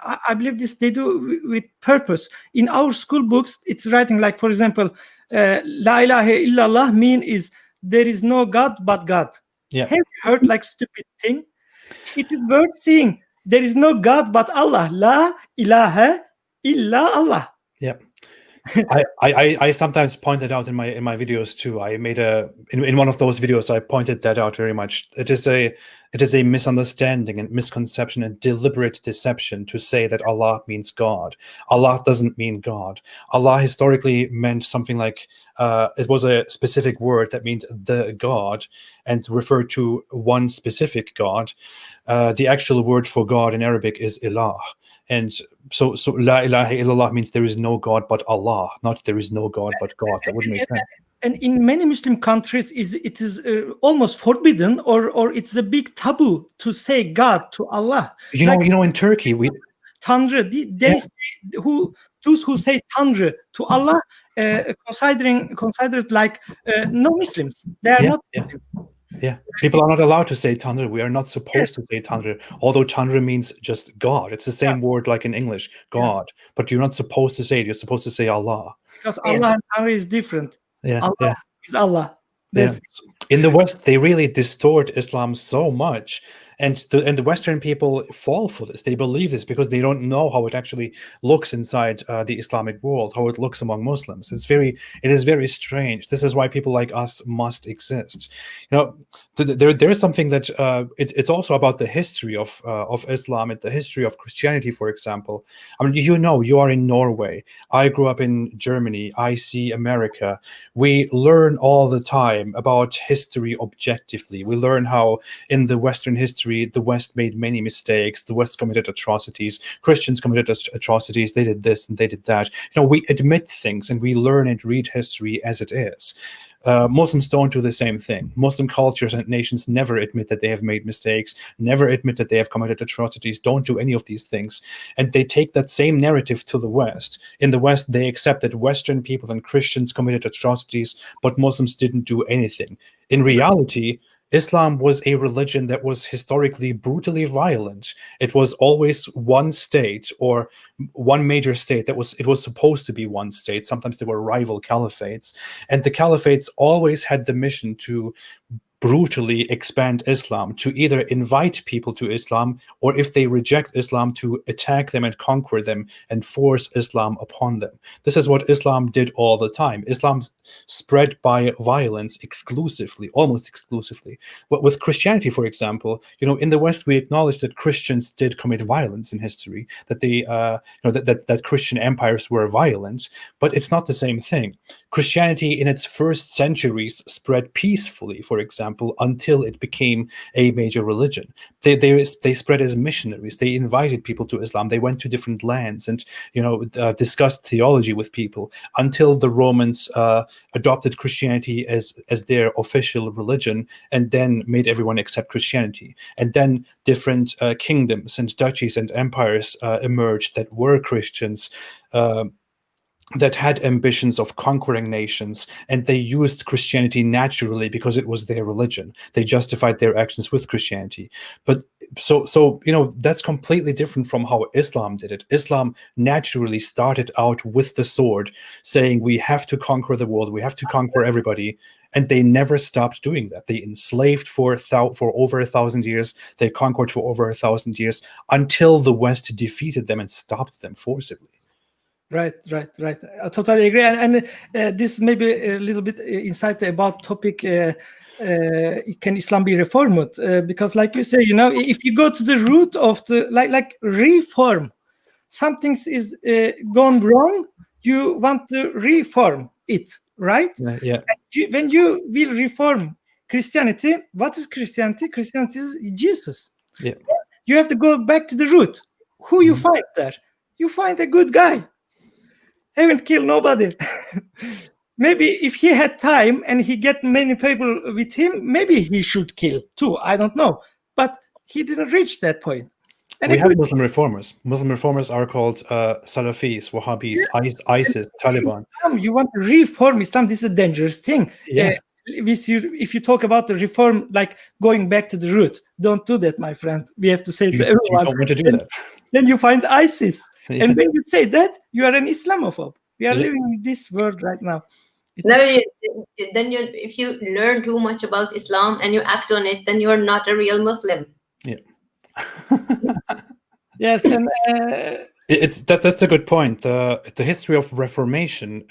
I believe this they do with purpose. In our school books, it's writing like, for example, La ilaha illallah mean is there is no God but God. Have you heard like stupid thing? It is worth seeing. There is no God but Allah. La ilaha illa Allah. Yep. I sometimes point that out in my videos too. I made in one of those videos I pointed that out very much. It is a misunderstanding and misconception and deliberate deception to say that Allah means God. Allah doesn't mean God. Allah historically meant something like it was a specific word that means the God and referred to one specific God. The actual word for God in Arabic is ilah. And so La ilaha illallah means there is no God but Allah, not there is no God but God. That wouldn't make sense. And in many Muslim countries, it is almost forbidden, or it's a big taboo to say God to Allah. In Turkey, Tanrı, those who say Tanrı to Allah, considered like no Muslims. They are not Muslims. Yeah, people are not allowed to say Tanrı. We are not supposed to say Tanrı, although Tanrı means just God. It's the same word like in English, God. But you're not supposed to say it. You're supposed to say Allah. Because Allah and Tanrı is different. Allah is Allah. In the West, they really distort Islam so much. And the Western people fall for this. They believe this because they don't know how it actually looks inside the Islamic world, how it looks among Muslims. It is very strange. This is why people like us must exist. There is something that it's also about the history of Islam and the history of Christianity, for example. I mean, you are in Norway. I grew up in Germany. I see America. We learn all the time about history objectively. We learn how in the Western history, the West made many mistakes. The West committed atrocities. Christians committed atrocities. They did this and they did that. We admit things and we learn and read history as it is. Muslims don't do the same thing. Muslim cultures and nations never admit that they have made mistakes, never admit that they have committed atrocities, don't do any of these things. And they take that same narrative to the West. In the West, they accept that Western people and Christians committed atrocities, but Muslims didn't do anything. In reality, Islam was a religion that was historically brutally violent. It was always one state or one major state. It was supposed to be one state. Sometimes there were rival caliphates, and the caliphates always had the mission to brutally expand Islam, to either invite people to Islam, or if they reject Islam, to attack them and conquer them and force Islam upon them. This is what Islam did all the time. Islam spread by violence exclusively, almost exclusively. But with Christianity, for example, in the West, we acknowledge that Christians did commit violence in history, that they, that Christian empires were violent, but it's not the same thing. Christianity in its first centuries spread peacefully, for example, until it became a major religion. They spread as missionaries. They invited people to Islam. They went to different lands and discussed theology with people until the Romans adopted Christianity as their official religion, and then made everyone accept Christianity. And then different kingdoms and duchies and empires emerged that were Christians, that had ambitions of conquering nations, and they used Christianity naturally because it was their religion. They justified their actions with Christianity. But so that's completely different from how Islam did it. Islam naturally started out with the sword, saying we have to conquer the world, we have to conquer everybody, and they never stopped doing that. They enslaved for over 1,000 years. They conquered for over 1,000 years until the West defeated them and stopped them forcibly. Right. I totally agree. And this may be a little bit insight about topic. Can Islam be reformed? Because, like you say, if you go to the root of the like reform, something is gone wrong. You want to reform it, right? Yeah. When you will reform Christianity, what is Christianity? Christianity is Jesus. Yeah. You have to go back to the root. Who you find there? You find a good guy. Haven't killed nobody. Maybe if he had time and he get many people with him, maybe he should kill too. I don't know. But he didn't reach that point. And we have Muslim reformers. Muslim reformers are called Salafis, Wahhabis, ISIS, Taliban. You want to reform Islam? This is a dangerous thing. Yes. If you talk about the reform, like going back to the root, don't do that, my friend. We have to say to everyone. You don't want to do that. Then you find ISIS. Yeah. And when you say that, you are an Islamophobe. We are living in this world right now. If you learn too much about Islam and you act on it, then you are not a real Muslim. Yeah. Yes, and that's a good point. The history of Reformation,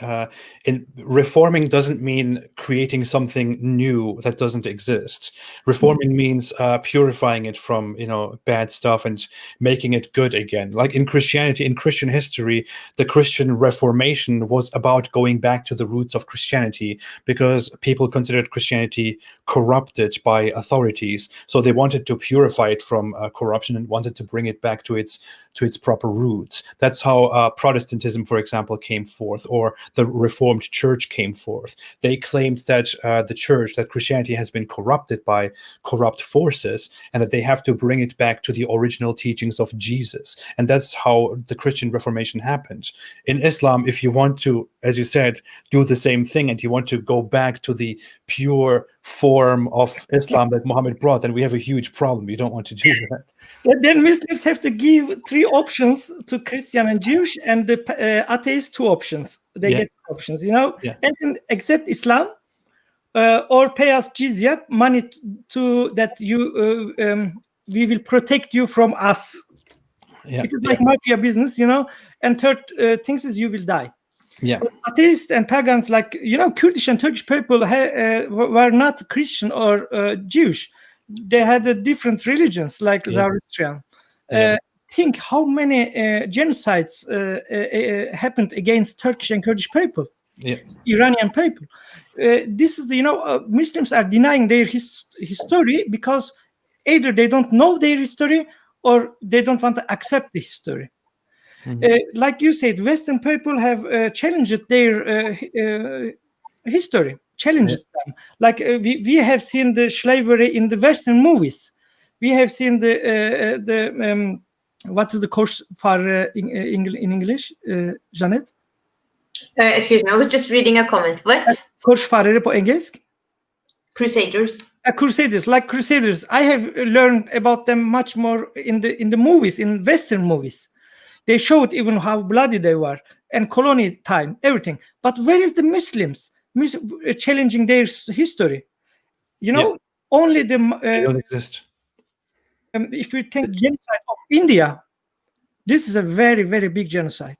in reforming doesn't mean creating something new that doesn't exist. Reforming means purifying it from bad stuff and making it good again. Like in Christianity, in Christian history, the Christian Reformation was about going back to the roots of Christianity because people considered Christianity corrupted by authorities. So they wanted to purify it from corruption and wanted to bring it back to its proper roots. That's how Protestantism, for example, came forth, or the Reformed Church came forth. They claimed that that Christianity has been corrupted by corrupt forces, and that they have to bring it back to the original teachings of Jesus. And that's how the Christian Reformation happened. In Islam, if you want to, as you said, do the same thing, and you want to go back to the pure form of Islam that Muhammad brought, then we have a huge problem. You don't want to do that. Then Muslims have to give 3 options to Christian and Jewish, and the atheists 2 options. They get options, and then accept Islam, or pay us jizya, money to that we will protect you from us. It is like mafia business, and third things is you will die. Yeah. Atheists and pagans, like Kurdish and Turkish people were not Christian or Jewish. They had different religions, like Zoroastrian. Think how many genocides happened against Turkish and Kurdish people, Iranian people. This is Muslims are denying their history because either they don't know their history or they don't want to accept the history. Like you said, Western people have challenged their history, challenged them. Like we have seen the slavery in the Western movies. We have seen the what is the korsfarere in English, Janet? Excuse me, I was just reading a comment. What? Korsfarere på engelsk? Crusaders. Crusaders, like Crusaders. I have learned about them much more in the movies, in Western movies. They showed even how bloody they were, and colonial time, everything. But where is the Muslims challenging their history? You know, only They don't exist. if you think genocide of India, this is a very, very big genocide.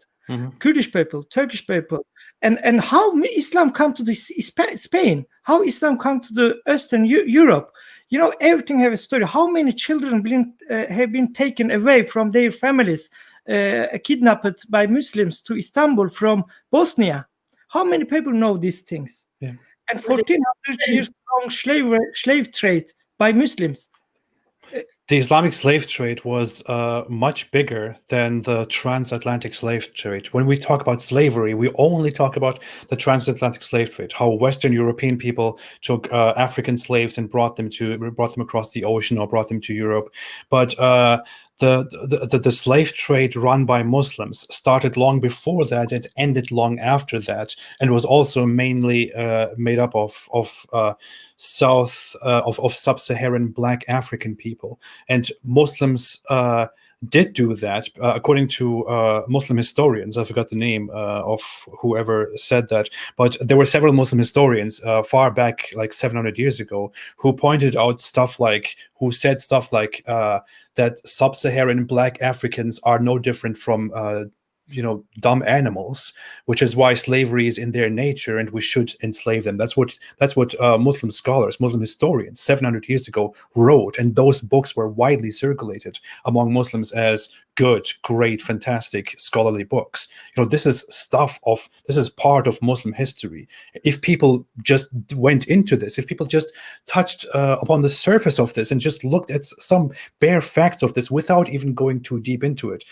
Kurdish people, Turkish people, and how Islam come to this Spain, how Islam come to the Eastern Europe. You know, everything have a story. How many children have been taken away from their families, kidnapped by Muslims to Istanbul from Bosnia? How many people know these things? Yeah. And 1400 years long slave trade by Muslims. The Islamic slave trade was much bigger than the transatlantic slave trade. When we talk about slavery, we only talk about the transatlantic slave trade, how Western European people took African slaves and brought them across the ocean or brought them to Europe. But the slave trade run by Muslims started long before that and ended long after that, and was also mainly made up of sub-Saharan Black African people. And Muslims did do that, according to Muslim historians. I forgot the name of whoever said that, but there were several Muslim historians far back, like 700 years ago, who pointed out who said stuff like that sub-Saharan Black Africans are no different from dumb animals, which is why slavery is in their nature and we should enslave them. That's what Muslim scholars, Muslim historians 700 years ago wrote, and those books were widely circulated among Muslims as good, great, fantastic scholarly books. This is part of Muslim history. If people just went into this, if people just touched upon the surface of this and just looked at some bare facts of this without even going too deep into it,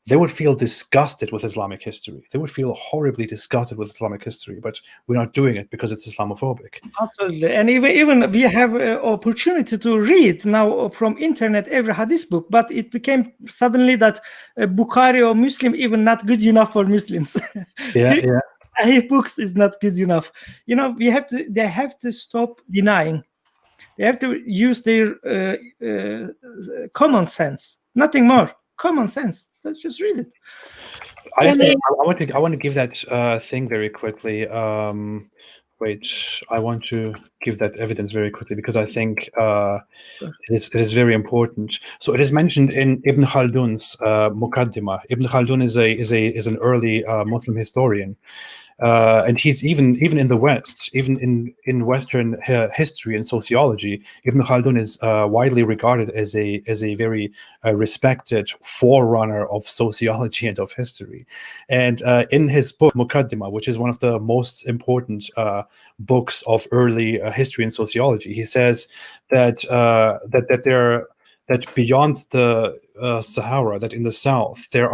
they would feel disgusted with Islamic history. They would feel horribly disgusted with Islamic history, but we're not doing it because it's Islamophobic. Absolutely. And even we have opportunity to read now from internet every hadith book, but it became suddenly that Bukhari or Muslim even not good enough for Muslims. Sahih books is not good enough. They have to stop denying. They have to use their common sense, nothing more. Common sense. Let's just read it. I want to give that thing very quickly. Wait, I want to give that evidence very quickly because I think it is very important. So it is mentioned in Ibn Khaldun's Muqaddimah. Ibn Khaldun is an early Muslim historian. And he's even in the West, even in Western history and sociology, Ibn Khaldun is widely regarded as a very respected forerunner of sociology and of history. And in his book Muqaddimah, which is one of the most important books of early history and sociology, he says that that beyond the Sahara, that in the south, there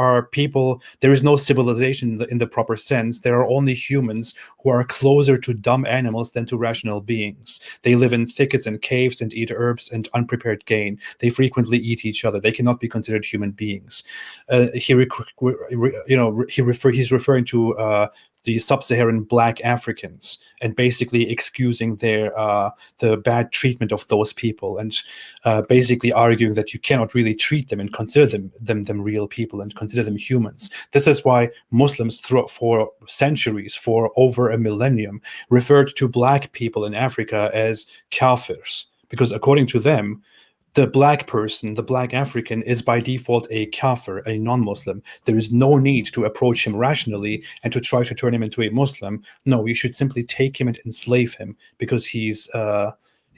is no civilization in the proper sense. There are only humans who are closer to dumb animals than to rational beings. They live in thickets and caves and eat herbs and unprepared game. They frequently eat each other. They cannot be considered human beings. He's referring to the sub-Saharan Black Africans and basically excusing the bad treatment of those people, and basically arguing that you cannot really treat them and consider them real people and consider them humans. This is why Muslims for centuries, for over a millennium, referred to Black people in Africa as kafirs, because according to them, the Black person, the Black African, is by default a kafir, a non-Muslim. There is no need to approach him rationally and to try to turn him into a Muslim. No, you should simply take him and enslave him because he's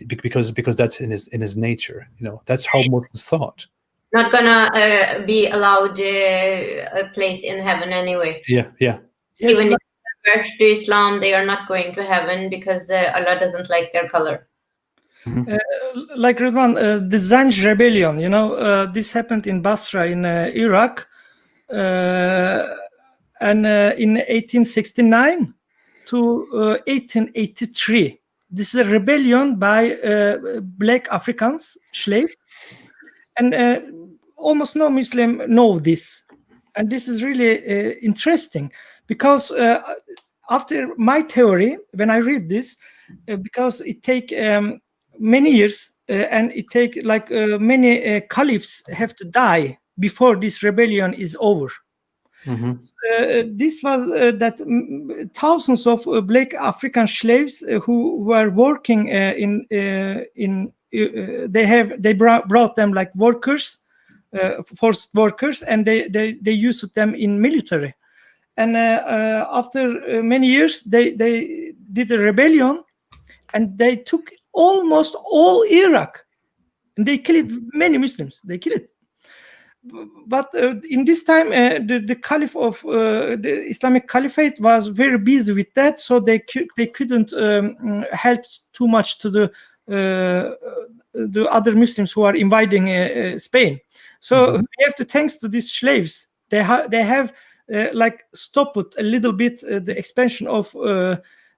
because that's in his nature. That's how Muslims thought. Not gonna be allowed a place in heaven anyway. Yeah. Even if they convert to Islam, they are not going to heaven because Allah doesn't like their color. Like Rıdvan, the Zanj rebellion, this happened in Basra in Iraq, and in 1869 to 1883. This is a rebellion by Black Africans, slaves, and almost no Muslim know this. And this is really interesting because after my theory, when I read this, because it take many years, and it take like many caliphs have to die before this rebellion is over. This was that thousands of black African slaves who were working they brought them like workers, forced workers, and they used them in military. And after many years, they did a rebellion, and they took almost all Iraq, and they killed many Muslims. They killed it. But in this time, the Caliph of the Islamic Caliphate was very busy with that, so they couldn't help too much to the other Muslims who are invading Spain. So we have to thanks to these slaves. They have like stopped a little bit the expansion of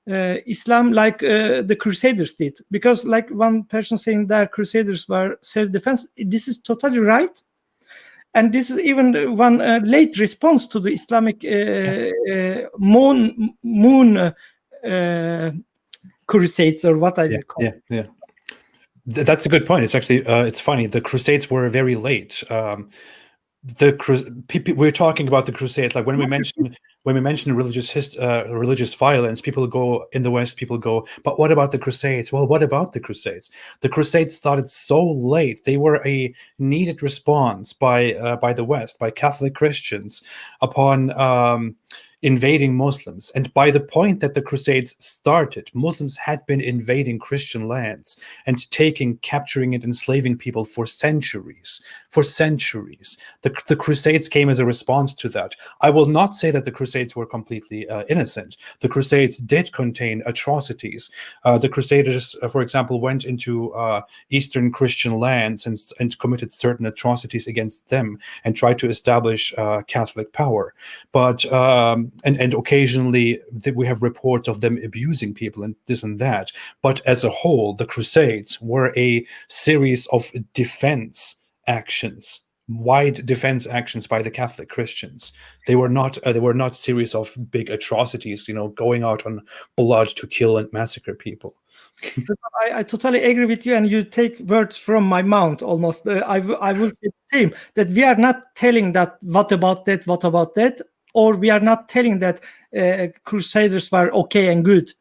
Islam, like the Crusaders did, because like one person saying that Crusaders were self-defense. This is totally right. And this is even one late response to the Islamic moon crusades, or what I will call it. Yeah. That's a good point. It's actually it's funny. The Crusades were very late. We're talking about the Crusades, like when we mention religious violence, people go in the West. People go, but what about the Crusades? Well, what about the Crusades? The Crusades started so late. They were a needed response by the West, by Catholic Christians, upon invading Muslims. And by the point that the Crusades started, Muslims had been invading Christian lands and capturing and enslaving people for centuries. The Crusades came as a response to that. I will not say that the Crusades were completely innocent. The Crusades did contain atrocities. The Crusaders, for example, went into Eastern Christian lands and committed certain atrocities against them and tried to establish Catholic power. But and occasionally we have reports of them abusing people and this and that. But as a whole, the Crusades were a series of defense actions, wide defense actions by the Catholic Christians. They were not series of big atrocities, going out on blood to kill and massacre people. I totally agree with you, and you take words from my mouth almost. I will say the same, that we are not telling that what about that, or we are not telling that Crusaders were okay and good.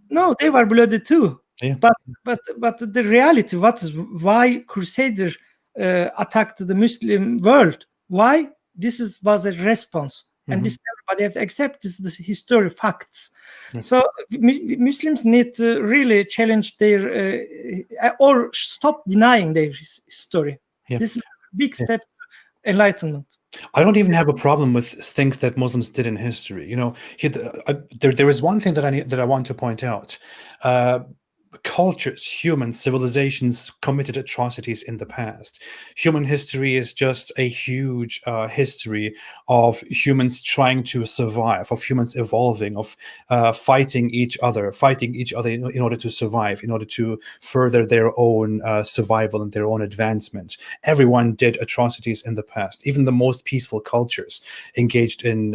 No, they were bloody too. Yeah. But the reality, why Crusaders attacked the Muslim world? Why? This was a response, and this everybody have to accept. This is the history facts. So Muslims need to really challenge their or stop denying their history. This is a big step to enlightenment. I don't even have a problem with things that Muslims did in history. There is one thing that I want to point out. Cultures, humans, civilizations committed atrocities in the past. Human history is just a huge history of humans trying to survive, of humans evolving, of fighting each other in order to survive, in order to further their own survival and their own advancement. Everyone did atrocities in the past. Even the most peaceful cultures engaged in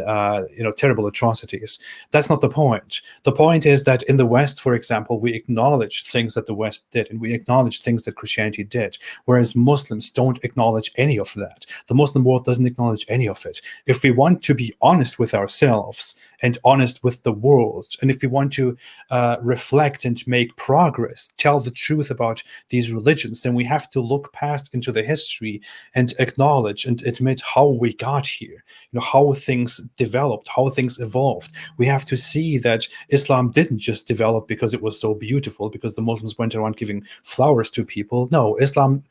terrible atrocities. That's not the point. The point is that in the West, for example, we acknowledge things that the West did, and we acknowledge things that Christianity did, whereas Muslims don't acknowledge any of that. The Muslim world doesn't acknowledge any of it. If we want to be honest with ourselves and honest with the world, and if we want to reflect and make progress, tell the truth about these religions, then we have to look past into the history and acknowledge and admit how we got here, how things developed, how things evolved. We have to see that Islam didn't just develop because it was so beautiful, because the Muslims went around giving flowers to people. No, Islam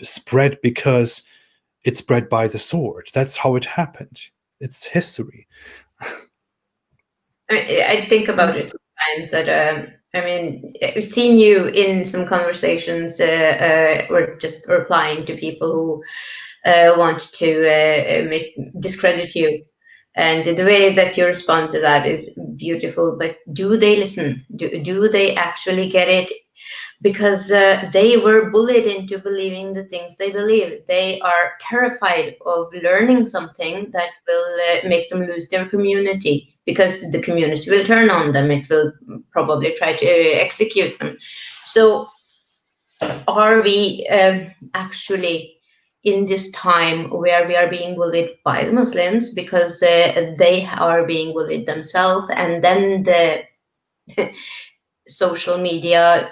spread because it spread by the sword. That's how it happened. It's history. I think about it sometimes that I've seen you in some conversations or just replying to people who want to discredit you. And the way that you respond to that is beautiful, but do they listen? Do they actually get it? Because they were bullied into believing the things they believe. They are terrified of learning something that will make them lose their community, because the community will turn on them. It will probably try to execute them. So are we actually in this time where we are being bullied by the Muslims because they are being bullied themselves, and then the social media,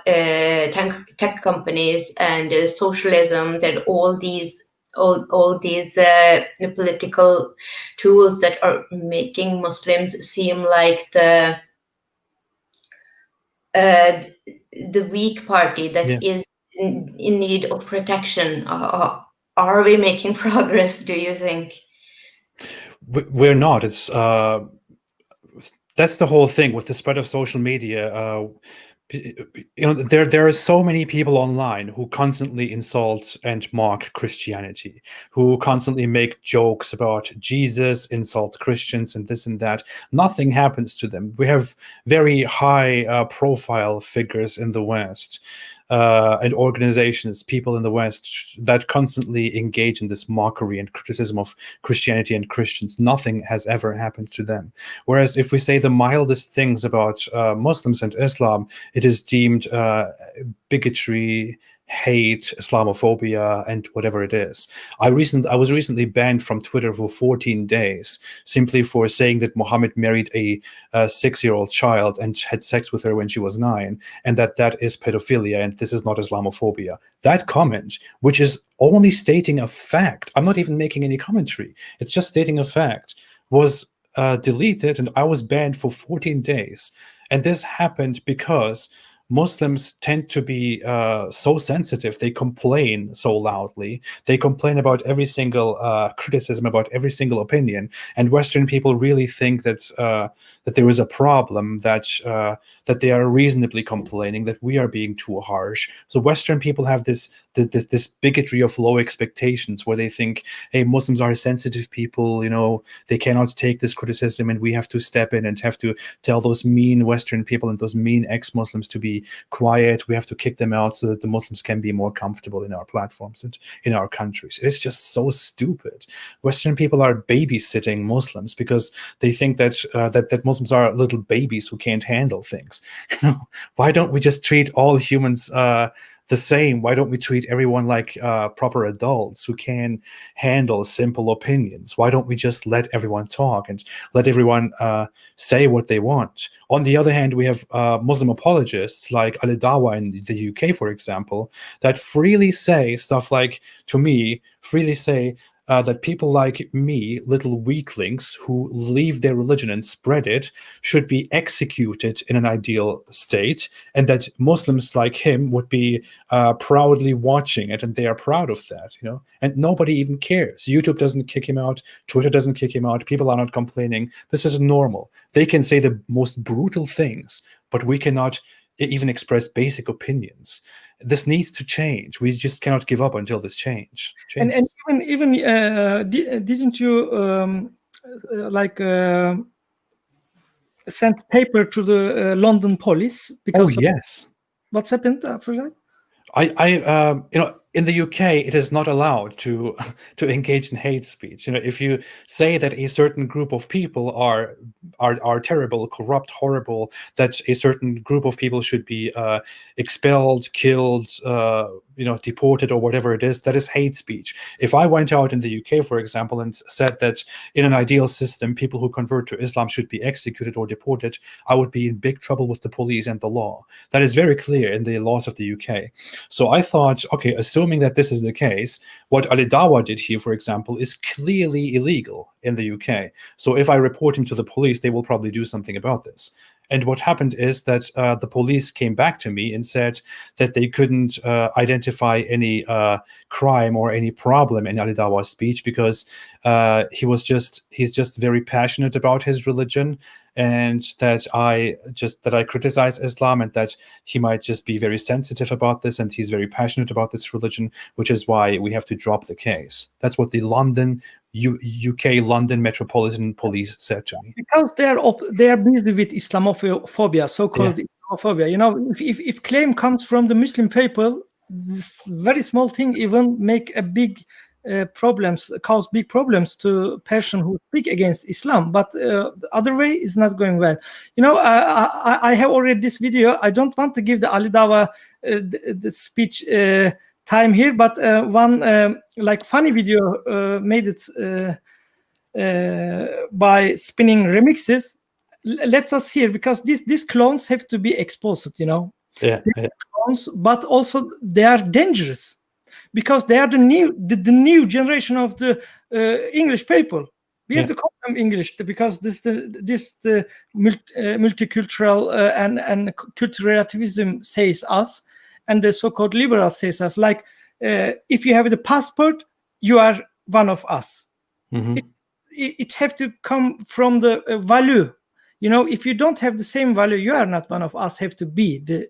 tech companies, and socialism, that all these political tools that are making Muslims seem like the weak party that is in need of protection. Are we making progress, do you think? We're not. It's that's the whole thing with the spread of social media. There are so many people online who constantly insult and mock Christianity, who constantly make jokes about Jesus, insult Christians, and this and that. Nothing happens to them. We have very high profile figures in the West, and organizations, people in the West that constantly engage in this mockery and criticism of Christianity and Christians. Nothing has ever happened to them. Whereas if we say the mildest things about Muslims and Islam, it is deemed bigotry, hate, Islamophobia, and whatever it is. I was recently banned from Twitter for 14 days simply for saying that Muhammad married a 6-year-old child and had sex with her when she was 9, and that is pedophilia and this is not Islamophobia. That comment, which is only stating a fact, I'm not even making any commentary, it's just stating a fact, was deleted, and I was banned for 14 days. And this happened because Muslims tend to be so sensitive. They complain so loudly. They complain about every single criticism, about every single opinion. And Western people really think that there is a problem, that they are reasonably complaining, that we are being too harsh. So Western people have this bigotry of low expectations, where they think, hey, Muslims are sensitive people, they cannot take this criticism, and we have to step in and have to tell those mean Western people and those mean ex-Muslims to be quiet. We have to kick them out so that the Muslims can be more comfortable in our platforms and in our countries. It's just so stupid. Western people are babysitting Muslims because they think that that Muslims are little babies who can't handle things. Why don't we just treat all humans the same? Why don't we treat everyone like proper adults who can handle simple opinions? Why don't we just let everyone talk and let everyone say what they want? On the other hand, we have Muslim apologists like Ali Dawa in the UK, for example, that freely say stuff like, to me, freely say that people like me, little weaklings who leave their religion and spread it, should be executed in an ideal state, and that Muslims like him would be proudly watching it, and they are proud of that, and nobody even cares. YouTube doesn't kick him out, Twitter doesn't kick him out, people are not complaining. This is normal. They can say the most brutal things, but we cannot even express basic opinions. This needs to change. We just cannot give up until this changes. And even didn't you send paper to the London police because? Oh yes. What's happened after that? In the UK, it is not allowed to engage in hate speech. If you say that a certain group of people are terrible, corrupt, horrible, that a certain group of people should be expelled, killed, deported, or whatever it is, that is hate speech. If I went out in the UK, for example, and said that in an ideal system, people who convert to Islam should be executed or deported, I would be in big trouble with the police and the law. That is very clear in the laws of the UK. So I thought, okay, assuming that this is the case, what Ali Dawa did here, for example, is clearly illegal in the UK. So if I report him to the police, they will probably do something about this. And what happened is that the police came back to me and said that they couldn't identify any crime or any problem in Ali Dawa's speech because he's just very passionate about his religion, and that I criticize Islam, and that he might just be very sensitive about this, and he's very passionate about this religion, which is why we have to drop the case. That's what the UK London Metropolitan Police said to me. Because they are busy with Islamophobia, so-called Islamophobia. If claim comes from the Muslim people, this very small thing even make a big problems, cause big problems to person who speak against Islam. But the other way is not going well. You know, I have already this video. I don't want to give the Ali Dava the speech time here, but one like funny video made it by spinning remixes. Let us hear, because these clones have to be exposed, you know. Yeah. Clones, but also they are dangerous because they are the new generation of the English people. We have to call them English because the multicultural and cultural relativism says us, and the so-called liberal says us, like if you have the passport, you are one of us. Mm-hmm. It have to come from the value. You know, if you don't have the same value, you are not one of us. Have to be the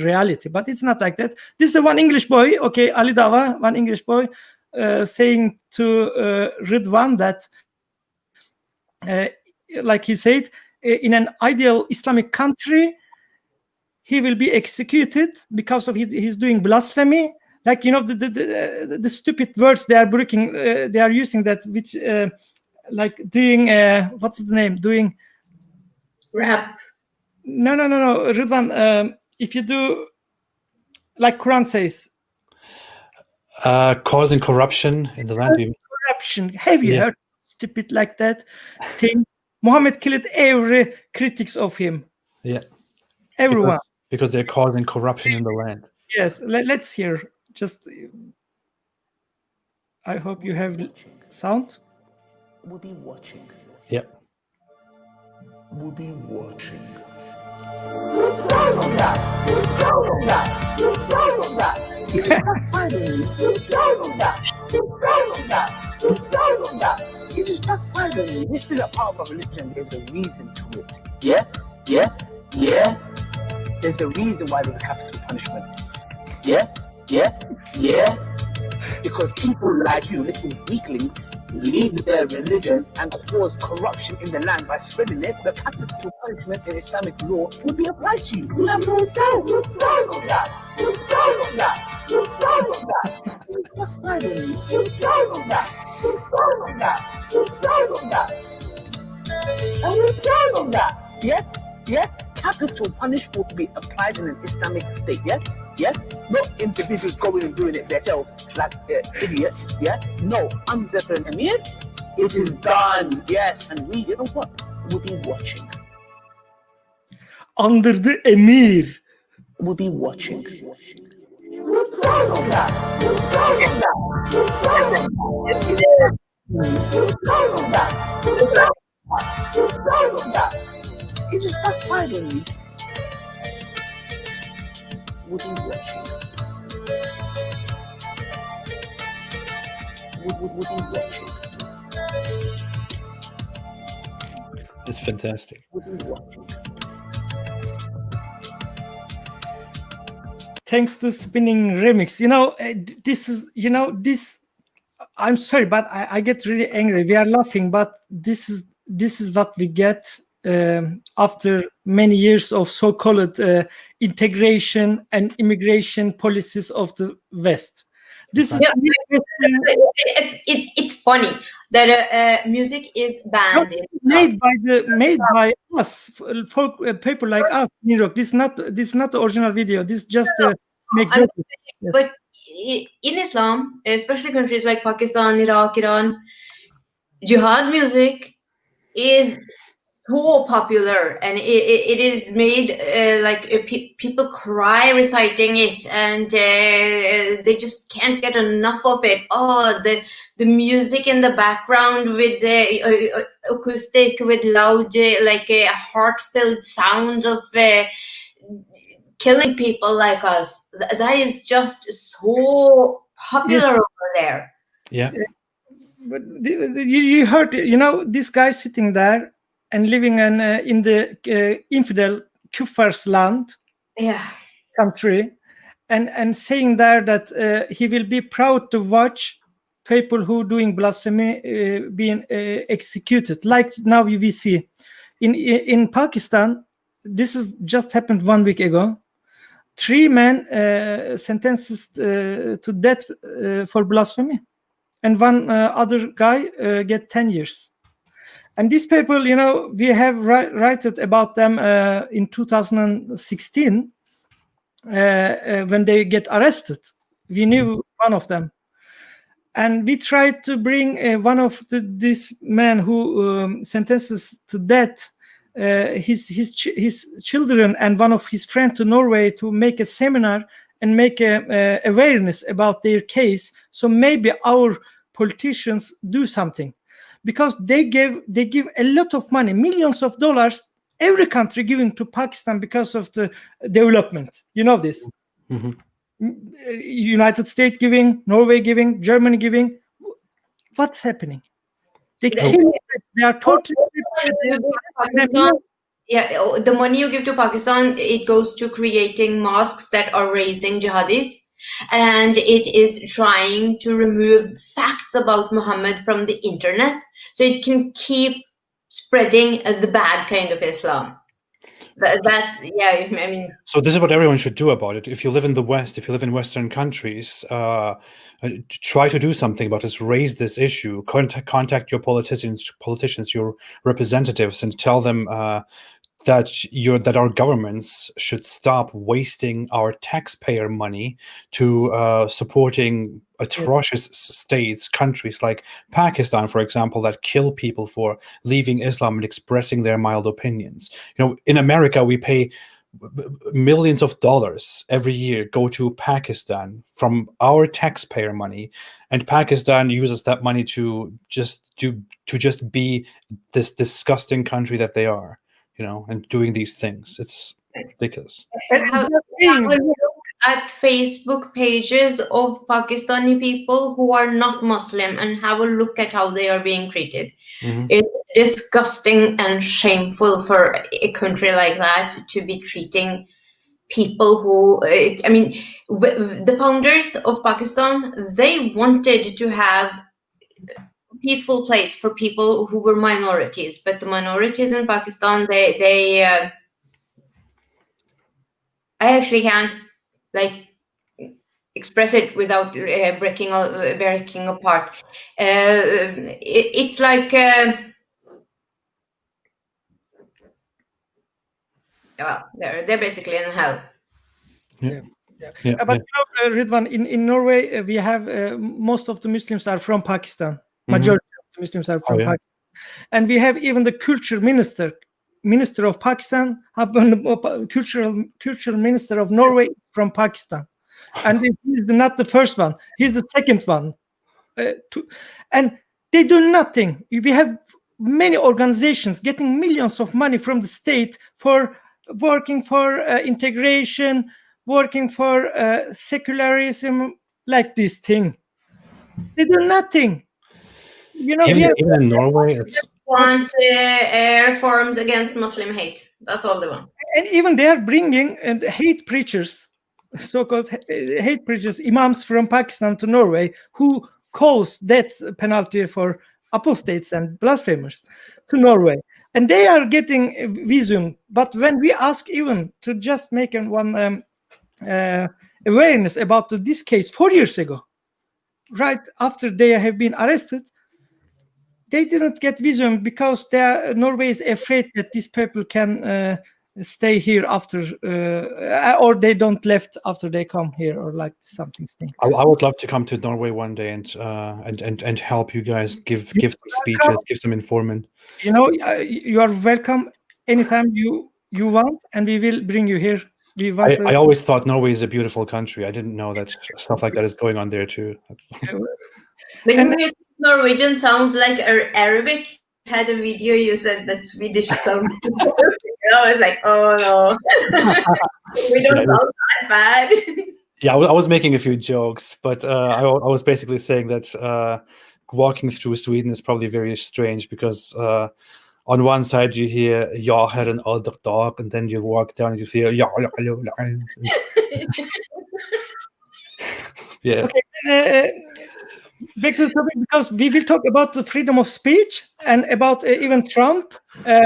reality, but it's not like that. This is one English boy, okay, Ali Dava, one English boy, saying to Rıdvan that, like he said, in an ideal Islamic country, he will be executed because of he's doing blasphemy. Like, you know, the stupid words they are breaking, they are using that, which like doing what's the name? Doing Rap. No, Rıdvan, if you do like Quran says, causing corruption in the land. Corruption. Have you heard stupid like that thing? Muhammad killed every critics of him. Yeah. Everyone. Because they're causing corruption in the land. Yes. Let's hear. Just, I hope you have sound. We'll be watching. Yeah. We'll be watching. It just backfired on you. This is a part of our religion. There's a reason to it. Yeah. There's a reason why there's a capital punishment. Yeah. Because people like you, little weaklings, leave their religion and cause corruption in the land by spreading it. The capital punishment in Islamic law will be applied to you. You have no doubt. You're proud of that. You're proud of that. You're proud of that. You're proud of you. You're proud of that. You're proud of that. You're proud of that. And we're proud of that. Yeah. Capital punishment will be applied in an Islamic state. Yeah. Not individuals going and doing it themselves like idiots. Yeah. No, under the Emir, it is done. Yes, and we, you know what? We'll be watching. Under the Emir. We'll be watching. We're proud of that. We're proud of that. We're proud of that. We're proud of that. We're proud of that. It just backfired on you. We'll be watching. We'll be watching. It's fantastic. We'll be watching. Thanks to spinning remix. You know, this is, you know, this, I'm sorry, but I get really angry. We are laughing, but this is what we get after many years of so-called integration and immigration policies of the West. This is it's funny that music is banned. Made by us, folk people like us in Europe. This is not the original video. This is just make jokes. But in Islam, especially countries like Pakistan, Iraq, Iran, jihad music is so popular, and it is made people cry reciting it, and they just can't get enough of it. Oh, the music in the background with the acoustic, with loud, heart-filled sounds of killing people like us. That is just so popular over there. Yeah. But you heard, you know, this guy sitting there and living in the infidel Kuffar's land, country, and saying there that he will be proud to watch people who doing blasphemy being executed. Like now we see in Pakistan, this is just happened 1 week ago. 3 men sentenced to death for blasphemy, and one other guy get 10 years. And these people, you know, we have written about them in 2016 when they get arrested. We knew one of them. And we tried to bring one of this man who sentences to death his children and one of his friends to Norway to make a seminar and make a awareness about their case. So maybe our politicians do something, because they give a lot of money, millions of dollars, every country giving to Pakistan because of the development. You know this. Mm-hmm. United States giving, Norway giving, Germany giving. What's happening? They are totally. Yeah, the money you give to Pakistan, it goes to creating mosques that are raising jihadis, and it is trying to remove facts about Muhammad from the internet, so it can keep spreading the bad kind of Islam. I mean. So this is what everyone should do about it. If you live in the West, if you live in Western countries, try to do something about this. Raise this issue. Contact your politicians, your representatives, and tell them that our governments should stop wasting our taxpayer money to supporting atrocious states, countries like Pakistan, for example, that kill people for leaving Islam and expressing their mild opinions. You know, in America, we pay millions of dollars every year go to Pakistan from our taxpayer money, and Pakistan uses that money to just be this disgusting country that they are, you know, and doing these things. It's ridiculous. Have a look at Facebook pages of Pakistani people who are not Muslim and have a look at how they are being treated. Mm-hmm. It's disgusting and shameful for a country like that to be treating people who, I mean, the founders of Pakistan, they wanted to have a peaceful place for people who were minorities, but the minorities in Pakistan, I actually can't express it without breaking apart. It's like well, they're basically in hell. Yeah. But you know, Rıdvan, in Norway, we have most of the Muslims are from Pakistan. Majority of the Muslims are from Pakistan, and we have even the culture minister of Pakistan, cultural minister of Norway from Pakistan, and he's not the first one; he's the second one, and they do nothing. We have many organizations getting millions of money from the state for working for integration, working for secularism, like this thing. They do nothing. You know, even in Norway, it's want reforms against Muslim hate. That's all they want. And even they are bringing hate preachers, so-called hate preachers, imams from Pakistan to Norway, who calls death penalty for apostates and blasphemers to Norway. And they are getting visum. But when we ask even to just make one awareness about this case 4 years ago, right after they have been arrested, they didn't get visum because Norway is afraid that these people can stay here after, or they don't left after they come here, or like something. I would love to come to Norway one day and help you guys give some speeches, give some information. You know, you are welcome anytime you want, and we will bring you here. I always thought Norway is a beautiful country. I didn't know that stuff like that is going on there too. Norwegian sounds like Arabic. Had a video, you said that Swedish sounds. I was like, oh no, we don't sound that bad. Yeah, I was making a few jokes, but I was basically saying that walking through Sweden is probably very strange because on one side you hear "jag har en ålderdag," and then you walk down and you hear "ja." Yeah. Okay. Back to the topic, because we will talk about the freedom of speech and about even Trump,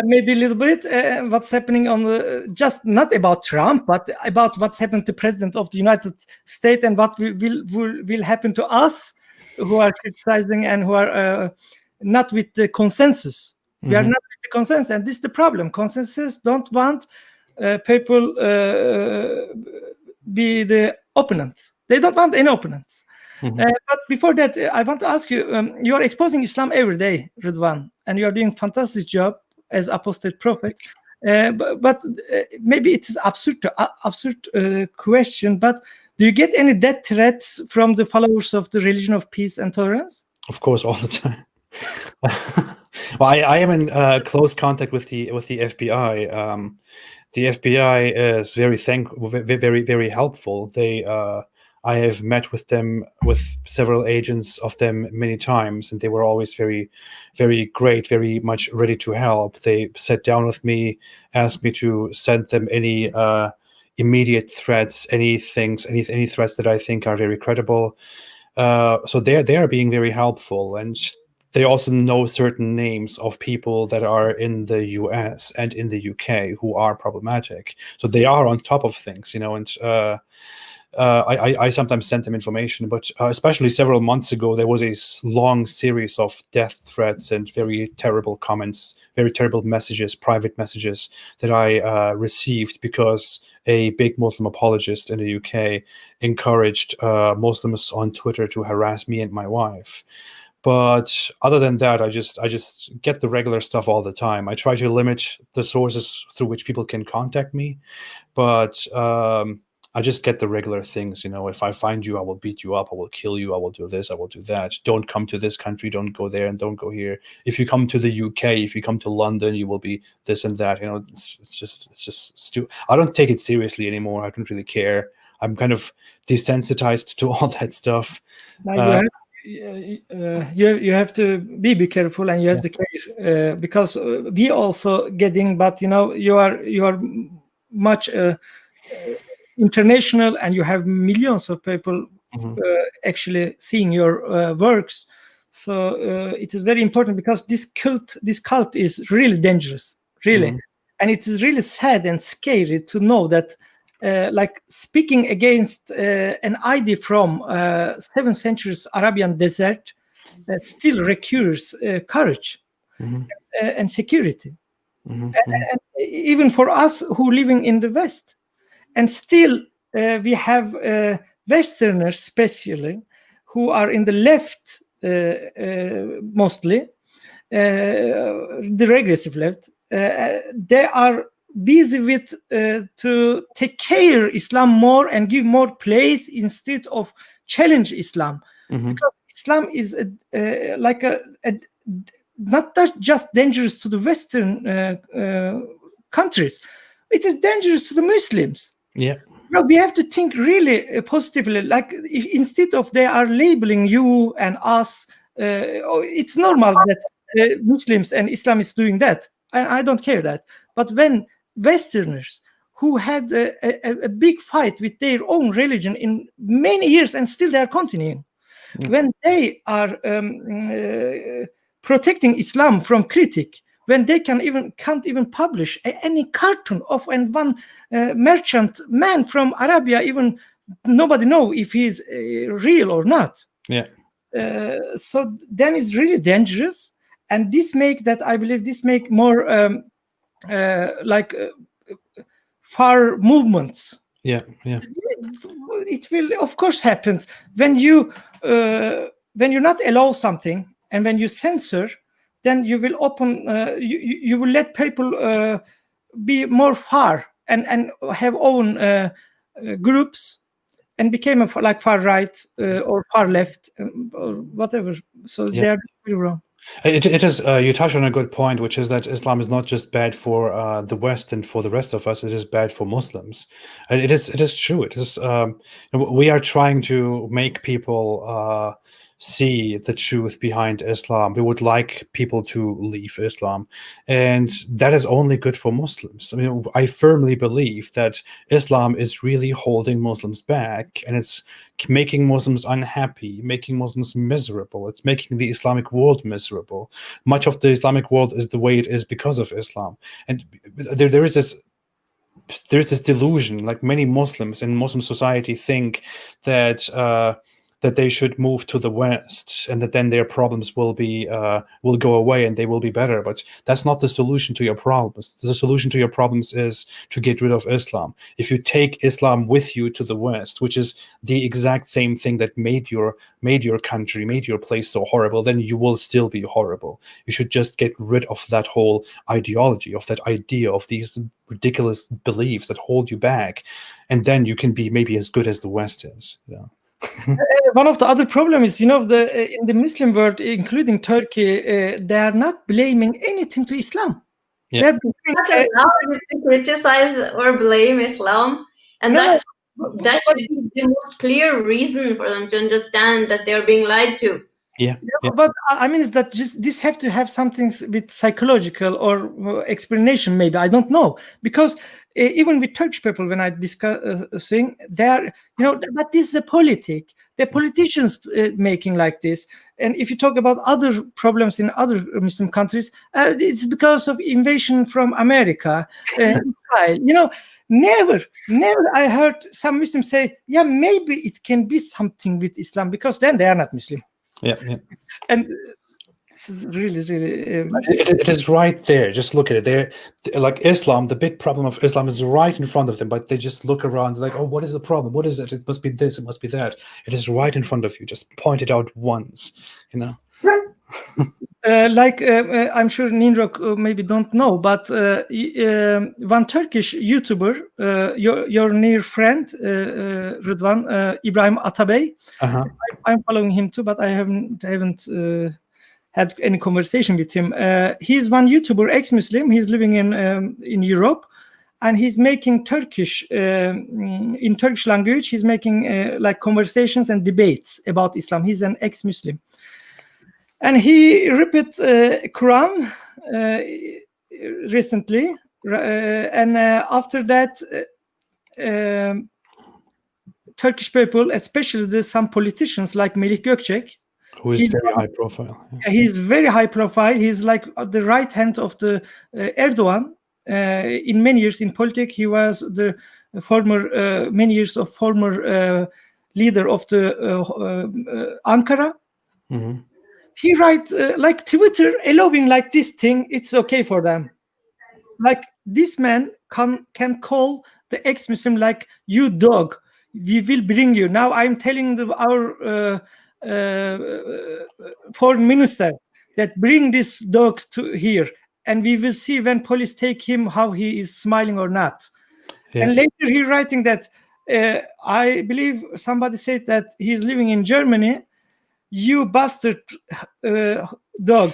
maybe a little bit, what's happening on the, just not about Trump, but about what's happened to President of the United States and what will happen to us who are criticizing and who are not with the consensus. We are not with the consensus, and this is the problem. Consensus don't want people be the opponents. They don't want any opponents. But before that, I want to ask you, you are exposing Islam every day, Rıdvan, and you are doing a fantastic job as Apostate Prophet. But maybe it is absurd question, but do you get any death threats from the followers of the religion of peace and tolerance? Of course, all the time. Well, I am in close contact with the FBI. The FBI is very helpful. I have met with them, with several agents of them many times, and they were always very great, very much ready to help. They sat down with me, asked me to send them any immediate threats, any threats that I think are very credible. So they are being very helpful, and they also know certain names of people that are in the US and in the UK who are problematic. So they are on top of things, and I sometimes send them information, but especially several months ago, there was a long series of death threats and very terrible comments, very terrible messages, private messages that I received because a big Muslim apologist in the UK encouraged Muslims on Twitter to harass me and my wife. But other than that, I just get the regular stuff all the time. I try to limit the sources through which people can contact me, but I just get the regular things. If I find you, I will beat you up, I will kill you, I will do this, I will do that. Don't come to this country, don't go there, and don't go here. If you come to the UK, if you come to London, you will be this and that. It's just stupid. I don't take it seriously anymore. I don't really care. I'm kind of desensitized to all that stuff. Now you have to be careful, and you have to care because we also getting. But you are much international, and you have millions of people actually seeing your works. So it is very important, because this cult is really dangerous, really, and it is really sad and scary to know that. Like speaking against an idea from 7th century Arabian desert still requires courage and security. And even for us who living in the West, and still we have Westerners, especially who are in the left, mostly the regressive left. They are busy with to take care Islam more and give more place instead of challenge Islam, because Islam is not that just dangerous to the Western countries, it is dangerous to the Muslims. We have to think really positively, like if instead of they are labeling you and us, it's normal that Muslims and Islam is doing that, and I don't care that. But when Westerners who had a big fight with their own religion in many years, and still they are continuing, when they are protecting Islam from critique, when they can't even publish any cartoon of one merchant man from Arabia, even nobody know if he's real or not. So then it's really dangerous, and this make that, I believe, this make more far movements. It will of course happen when you not allow something, and when you censor, then you will open you will let people be more far and have own groups and became like far right or far left or whatever. So they are really wrong. It is. You touch on a good point, which is that Islam is not just bad for the West and for the rest of us. It is bad for Muslims. And it is true. It is. We are trying to make people see the truth behind Islam. We would like people to leave Islam, and that is only good for Muslims. I mean, I firmly believe that Islam is really holding Muslims back, and it's making Muslims unhappy, making Muslims miserable. It's making the Islamic world miserable. Much of the Islamic world is the way it is because of Islam, and there is this delusion. Like many Muslims in Muslim society think that that they should move to the West, and that then their problems will go away and they will be better. But that's not the solution to your problems. The solution to your problems is to get rid of Islam. If you take Islam with you to the West, which is the exact same thing that made your country, made your place so horrible, then you will still be horrible. You should just get rid of that whole ideology, of that idea, of these ridiculous beliefs that hold you back, and then you can be maybe as good as the West is. Yeah. One of the other problems is, in the Muslim world, including Turkey, they are not blaming anything to Islam. Yeah. They're Not allowed to criticize or blame Islam, and that should be the most clear reason for them to understand that they're being lied to. Yeah. But I mean, is that just this have to have something with psychological or explanation? Maybe, I don't know, because even with Turkish people, when I discuss thing, they are, but this is a politic. The politicians making like this. And if you talk about other problems in other Muslim countries, it's because of invasion from America, Israel. Never I heard some Muslims say, yeah, maybe it can be something with Islam, because then they are not Muslim. Yeah. And this is really, it is right there. Just look at it. They're like Islam. The big problem of Islam is right in front of them, but they just look around like, oh, what is the problem? What is it? It must be this. It must be that. It is right in front of you. Just point it out once. I'm sure Ninrok maybe don't know, but one Turkish YouTuber, your near friend, Rıdvan, Ibrahim Atabey. I'm following him too, but I haven't had any conversation with him. He's one YouTuber, ex-Muslim. He's living in Europe, and he's making Turkish in Turkish language. He's making like conversations and debates about Islam. He's an ex-Muslim. And he repeated Quran recently, and after that, Turkish people, especially some politicians like Melih Gökçek, who is very high profile. He's very high profile. He's like the right hand of the Erdogan. In many years in politics, he was the former many years of former leader of the Ankara. Mm-hmm. He write like Twitter allowing like this thing, it's okay for them. Like this man can call the ex-Muslim like, you dog, we will bring you. Now I'm telling our foreign minister that bring this dog to here, and we will see when police take him how he is smiling or not. Yeah. And later he writing that I believe somebody said that he's living in Germany. You bastard dog,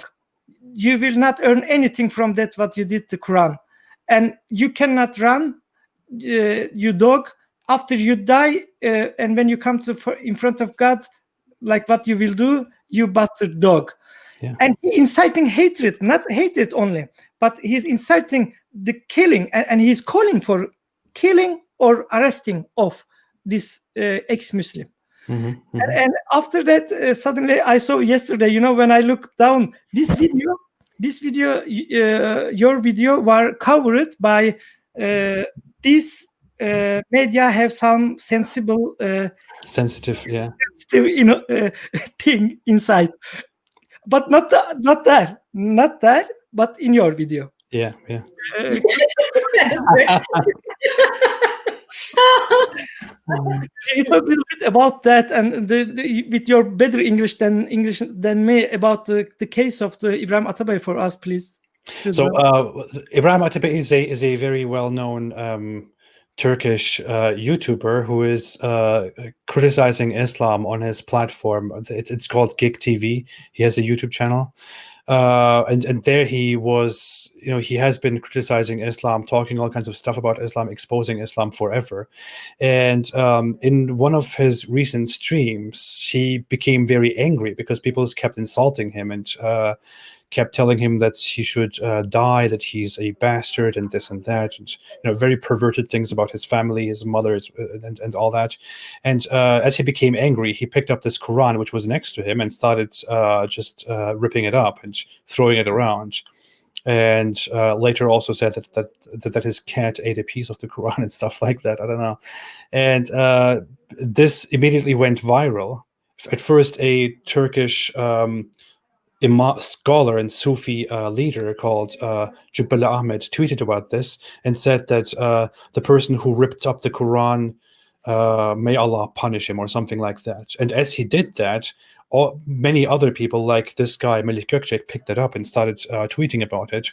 you will not earn anything from that what you did to Quran, and you cannot run, you dog, after you die, and when you come in front of God, like what you will do, you bastard dog. Yeah. And he inciting hatred, not hatred only, but he's inciting the killing, and he's calling for killing or arresting of this ex-Muslim. Mm-hmm, mm-hmm. And after that, suddenly I saw yesterday, when I looked down this video, your video were covered by this media have some sensitive thing inside, but not that, but in your video. Yeah. Can you talk a little bit about that, and with your better English than me, about the case of the Ibrahim Atabey for us, please? So Ibrahim Atabey is a very well-known Turkish YouTuber who is criticizing Islam on his platform. It's called Gig TV. He has a YouTube channel. And there he was, he has been criticizing Islam, talking all kinds of stuff about Islam, exposing Islam forever. And in one of his recent streams, he became very angry because people kept insulting him and kept telling him that he should die, that he's a bastard and this and that, and very perverted things about his family, his mother, and all that. And as he became angry, he picked up this Quran, which was next to him, and started just ripping it up and throwing it around. And later also said that his cat ate a piece of the Quran and stuff like that. I don't know. And this immediately went viral. at first a Turkish scholar and Sufi leader called Jubbala Ahmed tweeted about this and said that the person who ripped up the Quran, may Allah punish him, or something like that. And as he did that, many other people, like this guy Melik Gökçek, picked it up and started tweeting about it.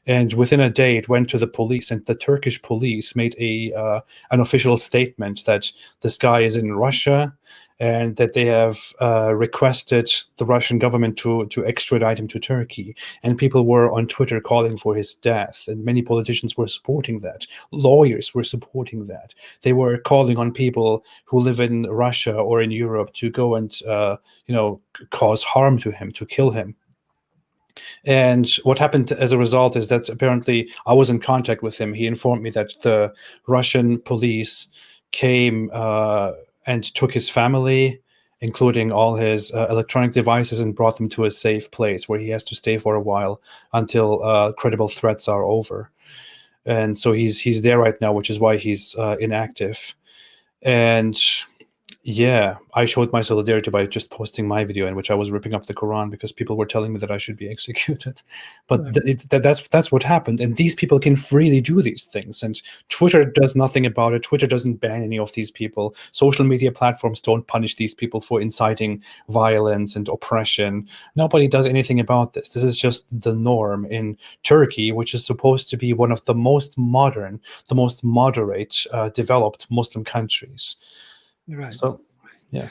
And within a day, it went to the police, and the Turkish police made an official statement that this guy is in Russia, and that they have requested the Russian government to extradite him to Turkey. And people were on Twitter calling for his death, and many politicians were supporting that. Lawyers were supporting that. They were calling on people who live in Russia or in Europe to go and cause harm to him, to kill him. And what happened as a result is that apparently I was in contact with him. He informed me that the Russian police came and took his family, including all his electronic devices, and brought them to a safe place where he has to stay for a while until credible threats are over. And so he's there right now, which is why he's inactive. And yeah, I showed my solidarity by just posting my video in which I was ripping up the Quran because people were telling me that I should be executed. But that's what happened. And these people can freely do these things. And Twitter does nothing about it. Twitter doesn't ban any of these people. Social media platforms don't punish these people for inciting violence and oppression. Nobody does anything about this. This is just the norm in Turkey, which is supposed to be one of the most modern, the most moderate, developed Muslim countries. Right. So, yeah.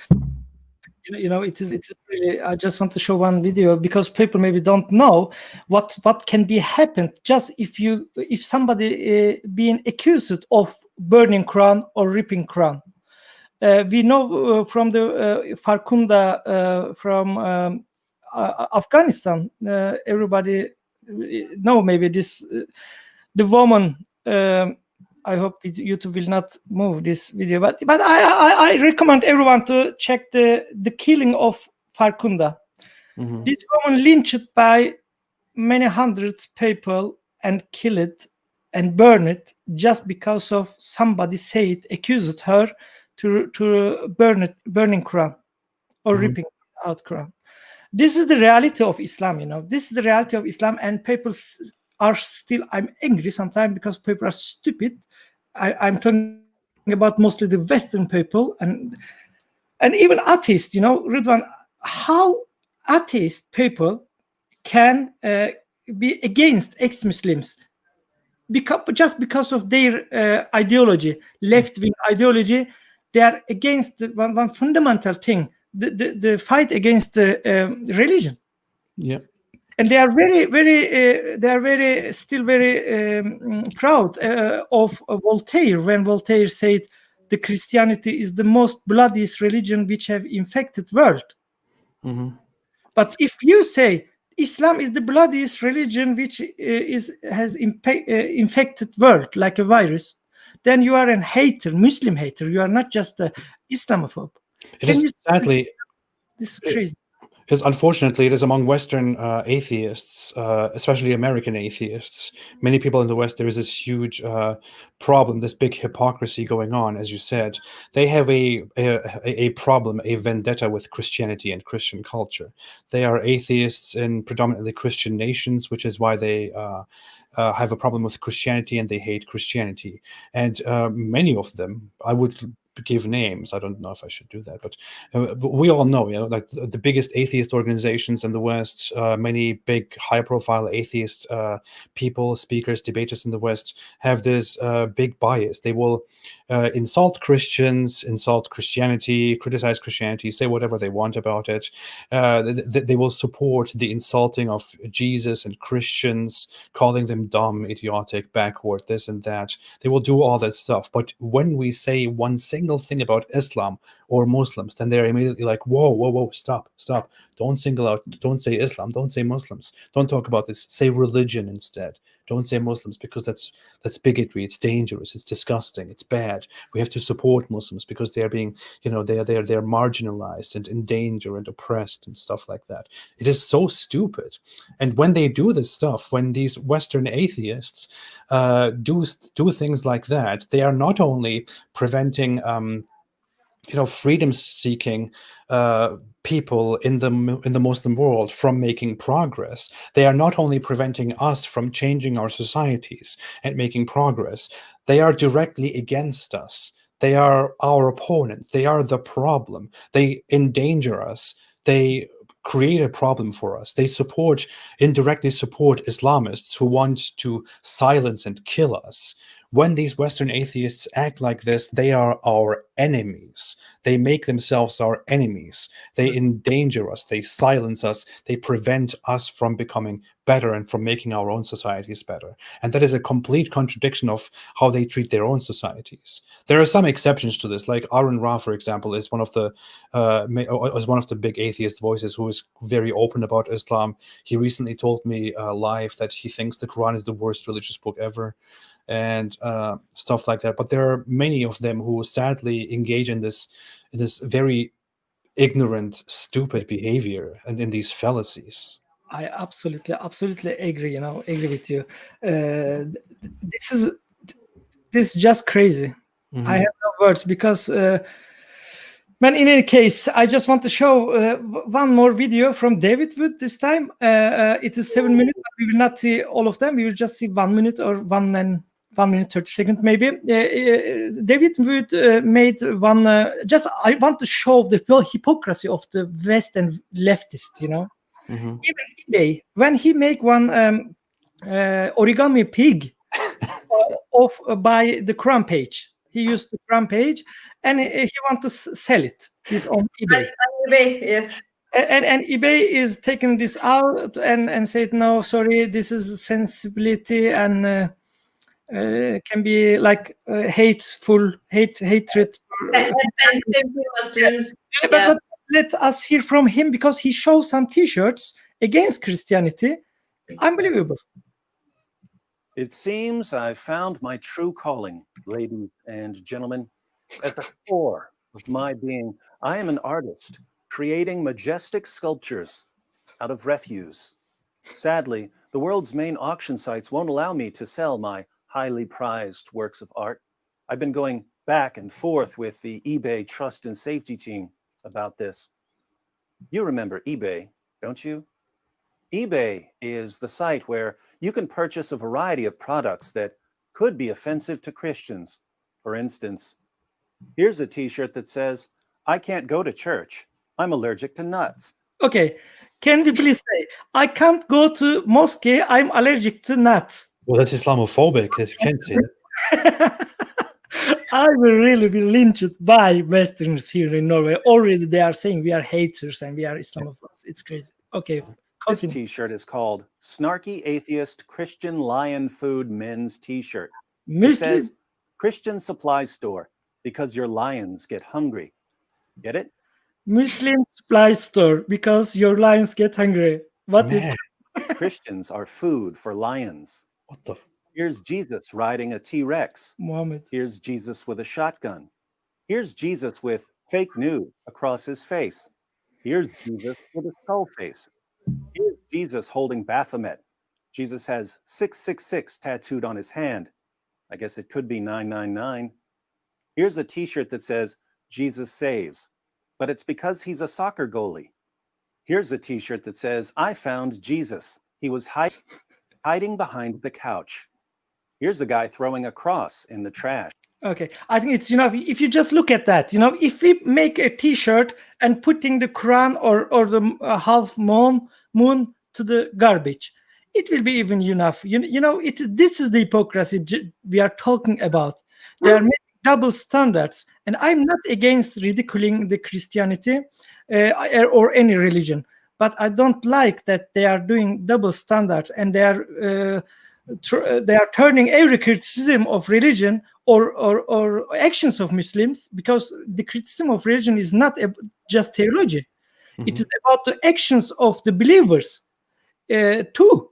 It is really, I just want to show one video because people maybe don't know what can be happened just if somebody being accused of burning Quran or ripping Quran. We know from the Farkunda from Afghanistan. Everybody know maybe this. The woman. I hope YouTube will not move this video, but I recommend everyone to check the killing of Farkunda. Mm-hmm. This woman lynched by many hundreds people and killed and burned it just because of somebody accused her to burning Quran or mm-hmm. ripping out Quran. This is the reality of Islam. This is the reality of Islam, and people are still. I'm angry sometimes because people are stupid. I'm talking about mostly the Western people and even atheists. Rıdvan, how atheist people can be against ex-Muslims just because of their ideology, left-wing ideology. They are against one fundamental thing, the fight against religion. Yeah. And they are still very proud of Voltaire, when Voltaire said the Christianity is the most bloodiest religion which have infected world. Mm-hmm. But if you say Islam is the bloodiest religion which has infected world like a virus, then you are a hater, Muslim hater. You are not just a Islamophobe. This is crazy. Because unfortunately, it is among Western atheists, especially American atheists, many people in the West, there is this huge problem, this big hypocrisy going on, as you said. They have a problem, a vendetta with Christianity and Christian culture. They are atheists in predominantly Christian nations, which is why they have a problem with Christianity and they hate Christianity. And many of them, I would give names. I don't know if I should do that, but we all know, like the biggest atheist organizations in the West, many big high-profile atheist people, speakers, debaters in the West have this big bias. They will insult Christians, insult Christianity, criticize Christianity, say whatever they want about it. They will support the insulting of Jesus and Christians, calling them dumb, idiotic, backward, this and that. They will do all that stuff. But when we say one single thing about Islam or Muslims, then they're immediately like, whoa, stop. Don't single out, don't say Islam, don't say Muslims, don't talk about this, say religion instead. Don't say Muslims because that's bigotry, it's dangerous, it's disgusting, it's bad. We have to support Muslims because they are being, they're marginalized and in danger and oppressed and stuff like that. It is so stupid. And when they do this stuff, when these Western atheists do things like that, they are not only preventing freedom-seeking people in the Muslim world from making progress. They are not only preventing us from changing our societies and making progress, they are directly against us. They are our opponent. They are the problem. They endanger us. They create a problem for us. They indirectly support Islamists who want to silence and kill us. When these Western atheists act like this, they are our enemies. They make themselves our enemies. They endanger us. They silence us. They prevent us from becoming better and from making our own societies better. And that is a complete contradiction of how they treat their own societies. There are some exceptions to this, like Aaron Ra, for example, is one of the big atheist voices who is very open about Islam. He recently told me live that he thinks the Quran is the worst religious book ever, and stuff like that. But there are many of them who sadly engage in this very ignorant, stupid behavior and in these fallacies. I absolutely agree. Agree with you. This is just crazy. Mhm. I have no words because. Man, in any case, I just want to show one more video from David Wood this time. It is 7 minutes. We will not see all of them. We will just see 1 minute or 1 minute 30 seconds maybe. David Wood made one. I want to show the hypocrisy of the West and leftist. Mhm. Even eBay, when he make one origami pig by the Quran page. He used the Quran page, and he want to sell it. This on eBay. eBay, yes. And eBay is taking this out and said, no, sorry, this is sensibility and can be like hatred. Offensive to Muslims. But let us hear from him because he shows some T-shirts against Christianity. Unbelievable. It seems I've found my true calling, ladies and gentlemen. At the core of my being, I am an artist, creating majestic sculptures out of refuse. Sadly, the world's main auction sites won't allow me to sell my highly prized works of art. I've been going back and forth with the eBay Trust and Safety team about this. You remember eBay, don't you? eBay is the site where you can purchase a variety of products that could be offensive to Christians. For instance, here's a t-shirt that says, I can't go to church. I'm allergic to nuts. Okay, can we please say, I can't go to mosque, I'm allergic to nuts. Well, that's Islamophobic. You can't say that. I will really be lynched by Westerners here in Norway. Already they are saying we are haters and we are Islamophobes. It's crazy. Okay. This Continue. t-shirt is called Snarky Atheist Christian Lion Food Men's T-shirt. It Muslim, says Christian supply store because your lions get hungry. Get it? Muslim supply store because your lions get hungry. What Man, it? Christians are food for lions. what the? Here's Jesus riding a T-Rex. Muhammad. Here's Jesus with a shotgun. Here's Jesus with fake news across his face. Here's Jesus with a skull face. Here's Jesus holding Baphomet. Jesus has 666 tattooed on his hand. I guess it could be 999. Here's a t-shirt that says, Jesus saves, but it's because he's a soccer goalie. Here's a t-shirt that says, I found Jesus. He was hiding behind the couch. Here's a guy throwing a cross in the trash. Okay, I think it's, if you just look at that, if we make a t-shirt and putting the Quran or the half moon to the garbage, it will be even enough. This is the hypocrisy we are talking about. They are making double standards, and I'm not against ridiculing the Christianity or any religion, but I don't like that they are doing double standards and they are turning every criticism of religion or actions of Muslims, because the criticism of religion is not just theology. Mm-hmm. It is about the actions of the believers too.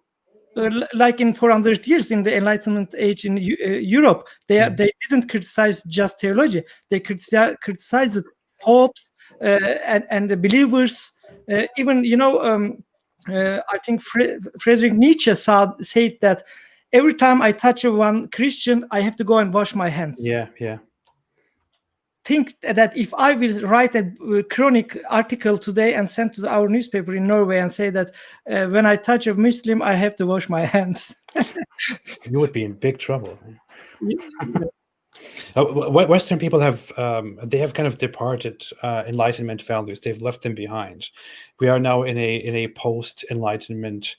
Like in 400 years in the Enlightenment age in Europe, they didn't criticize just theology. They criticized the popes and the believers. Even I think Friedrich Nietzsche said that every time I touch one Christian, I have to go and wash my hands. Yeah. think that if I will write a chronic article today and send to our newspaper in Norway and say that when I touch a Muslim, I have to wash my hands. You would be in big trouble. Western people have they have kind of departed Enlightenment values. They've left them behind. We are now in a post-Enlightenment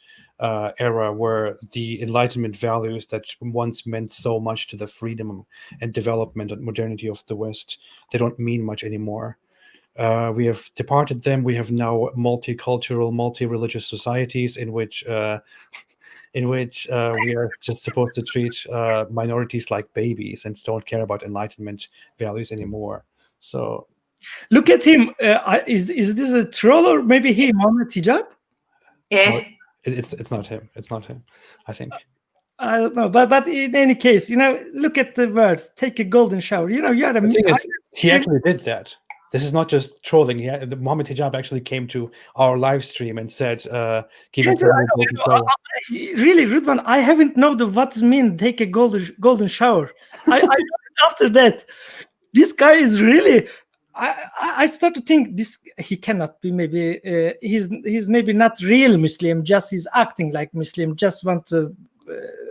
era where the Enlightenment values that once meant so much to the freedom and development and modernity of the West, they don't mean much anymore. We have departed them. We have now multicultural, multi-religious societies in which we are just supposed to treat minorities like babies and don't care about Enlightenment values anymore. So, look at him. Is this a troll or maybe he, Mohammed Hijab? Yeah. no, it's not him. It's not him, I think. I don't know, but in any case, look at the words. Take a golden shower. You are The thing is, he actually did that. This is not just trolling. The Mohammed Hijab actually came to our live stream and said, "Give Yes, it a golden shower." really, Rıdvan, I haven't known what it means. Take a golden shower. I after that, this guy is really. I start to think he cannot be. Maybe he's maybe not real Muslim. Just he's acting like Muslim. Just want to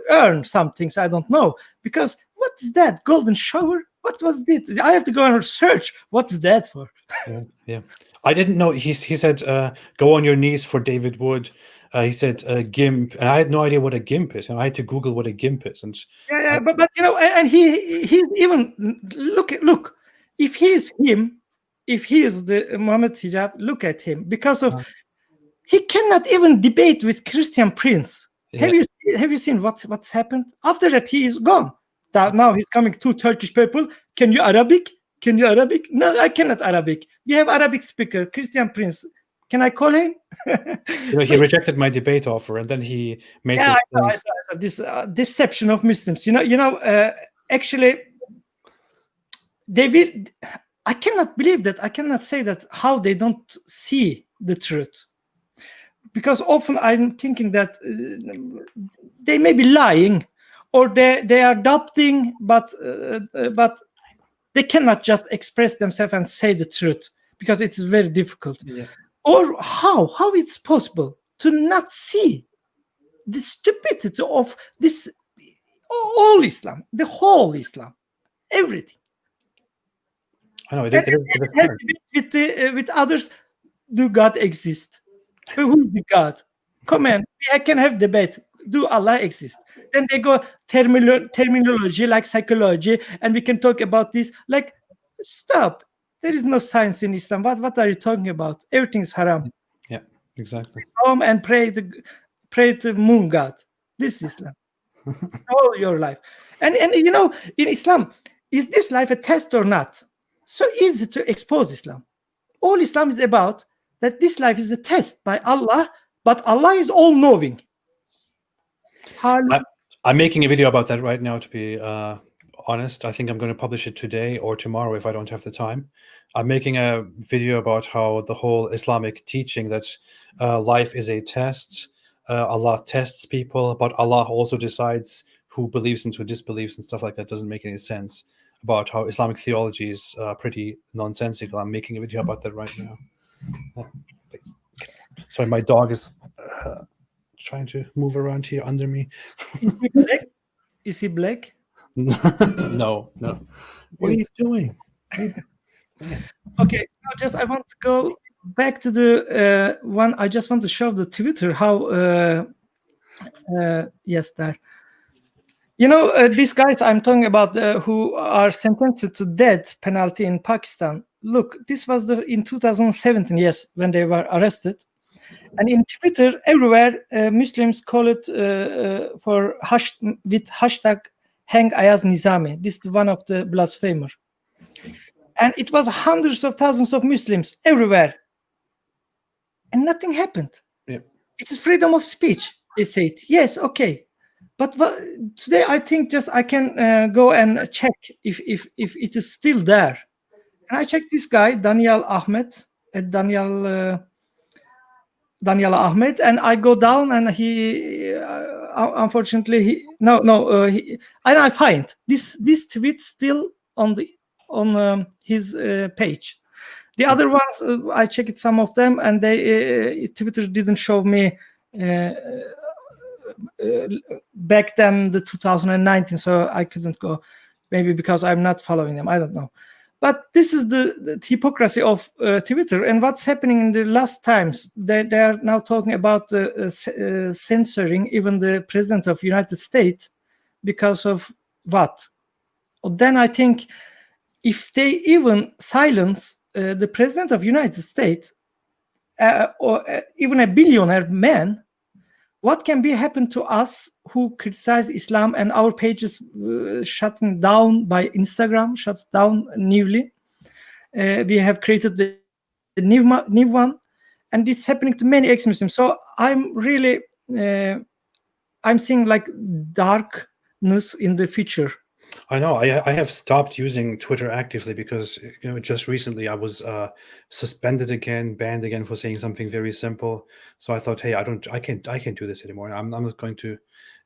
earn some things. I don't know, because what is that golden shower? What was it? I have to go and search. What's that for? Yeah. I didn't know. He said, "Go on your knees for David Wood." He said, "GIMP," and I had no idea what a GIMP is. I had to Google what a GIMP is, and but and he's even look. If he is him, if he is the Mohammed Hijab, look at him, because of he cannot even debate with Christian Prince. Yeah. Have you seen what's happened? After that, he is gone. Now he's coming to Turkish people. Can you Arabic? Can you Arabic? No, I cannot Arabic. We have Arabic speaker, Christian Prince. Can I call him? he rejected my debate offer, and then he made. Yeah, I saw this deception of Muslims. Actually, they will. I cannot believe that. I cannot say that how they don't see the truth, because often I'm thinking that they may be lying, or they are doubting, but they cannot just express themselves and say the truth, because it's very difficult. Yeah. Or how it's possible to not see the stupidity of this all Islam, the whole Islam, everything. I know it is. With others, do God exist? Who is the God? Come on, I can have debate. Do Allah exist? Then they go terminology like psychology, and we can talk about this. Like, stop. There is no science in Islam. What are you talking about? Everything is haram. Yeah, exactly. Come and pray the moon god. This is Islam. All your life. And in Islam, is this life a test or not? So easy to expose Islam. All Islam is about that this life is a test by Allah, but Allah is all-knowing. I'm making a video about that right now, to be honest. I think I'm going to publish it today or tomorrow if I don't have the time. I'm making a video about how the whole Islamic teaching that life is a test, Allah tests people, but Allah also decides who believes and who disbelieves and stuff like that doesn't make any sense, about how Islamic theology is pretty nonsensical. I'm making a video about that right now. Sorry, my dog is trying to move around here under me. Is he black? Is he black? No. What are you doing? Okay, I want to go back to the one. I just want to show the Twitter how. Yes, there. These guys I'm talking about who are sentenced to death penalty in Pakistan. Look, this was in 2017. Yes, when they were arrested. And in Twitter, everywhere, Muslims call it with hashtag Hang Ayaz Nizami. This is one of the blasphemer. And it was hundreds of thousands of Muslims everywhere. And nothing happened. Yeah. It is freedom of speech, they say it. Yes, okay. But today I think just I can go and check if it is still there. And I checked this guy, Daniel Ahmed, Daniel Ahmed, and I go down, and he unfortunately and I find this tweet still on on his page. The other ones, I checked some of them, and they Twitter didn't show me back then the 2019, so I couldn't go. Maybe because I'm not following them, I don't know. But this is the hypocrisy of Twitter. And what's happening in the last times, they are now talking about censoring even the president of United States because of what? Well, then I think if they even silence the president of United States or even a billionaire man, what can be happen to us who criticize Islam and our pages shutting down by Instagram, shut down newly? We have created the new one, and it's happening to many ex-Muslims. So I'm really, I'm seeing like darkness in the future. I know. I have stopped using Twitter actively because just recently I was suspended again, banned again for saying something very simple. So I thought, hey, I can't do this anymore. I'm not going to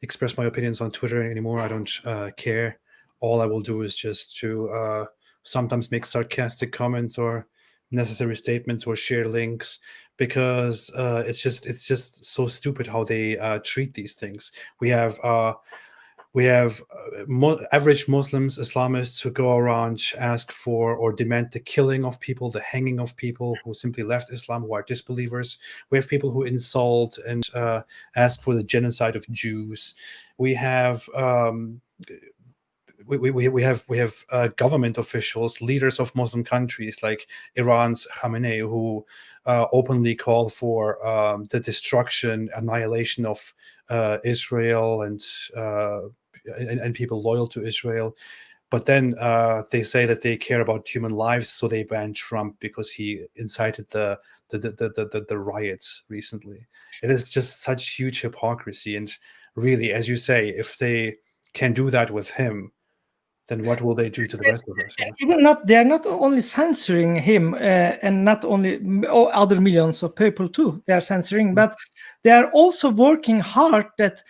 express my opinions on Twitter anymore. I don't care. All I will do is just to sometimes make sarcastic comments or necessary statements or share links, because it's just so stupid how they treat these things. We have average Muslims, Islamists who go around ask for or demand the killing of people, the hanging of people who simply left Islam, who are disbelievers. We have people who insult and ask for the genocide of Jews. We have we have government officials, leaders of Muslim countries like Iran's Khamenei, who openly call for the destruction, annihilation of Israel and people loyal to Israel. But then they say that they care about human lives, so they ban Trump because he incited the riots recently. It is just such huge hypocrisy. And really, as you say, if they can do that with him, then what will they do to the rest of us? They are not only censoring him and not only other millions of people too. They are censoring, but they are also working hard that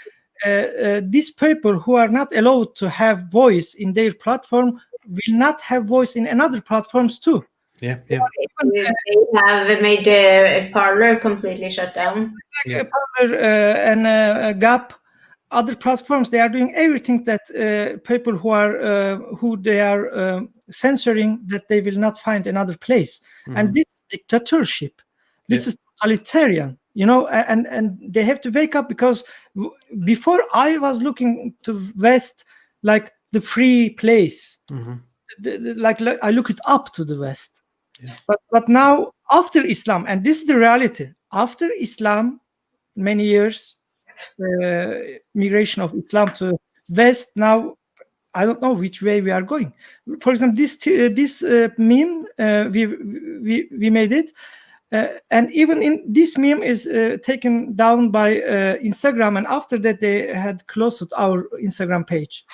these people who are not allowed to have voice in their platform will not have voice in another platforms too. Yeah. They have made a Parler completely shut down. Like Parler and Gap, other platforms, they are doing everything that people who they are censoring, that they will not find another place. And this is dictatorship. This is totalitarian, and they have to wake up, because before I was looking to West like the free place. Like I look it up to the West. But now after Islam, and this is the reality, after Islam, many years, migration of Islam to West, now I don't know which way we are going. For example, this meme, we made it, and even in this meme is taken down by Instagram, and after that they had closed our Instagram page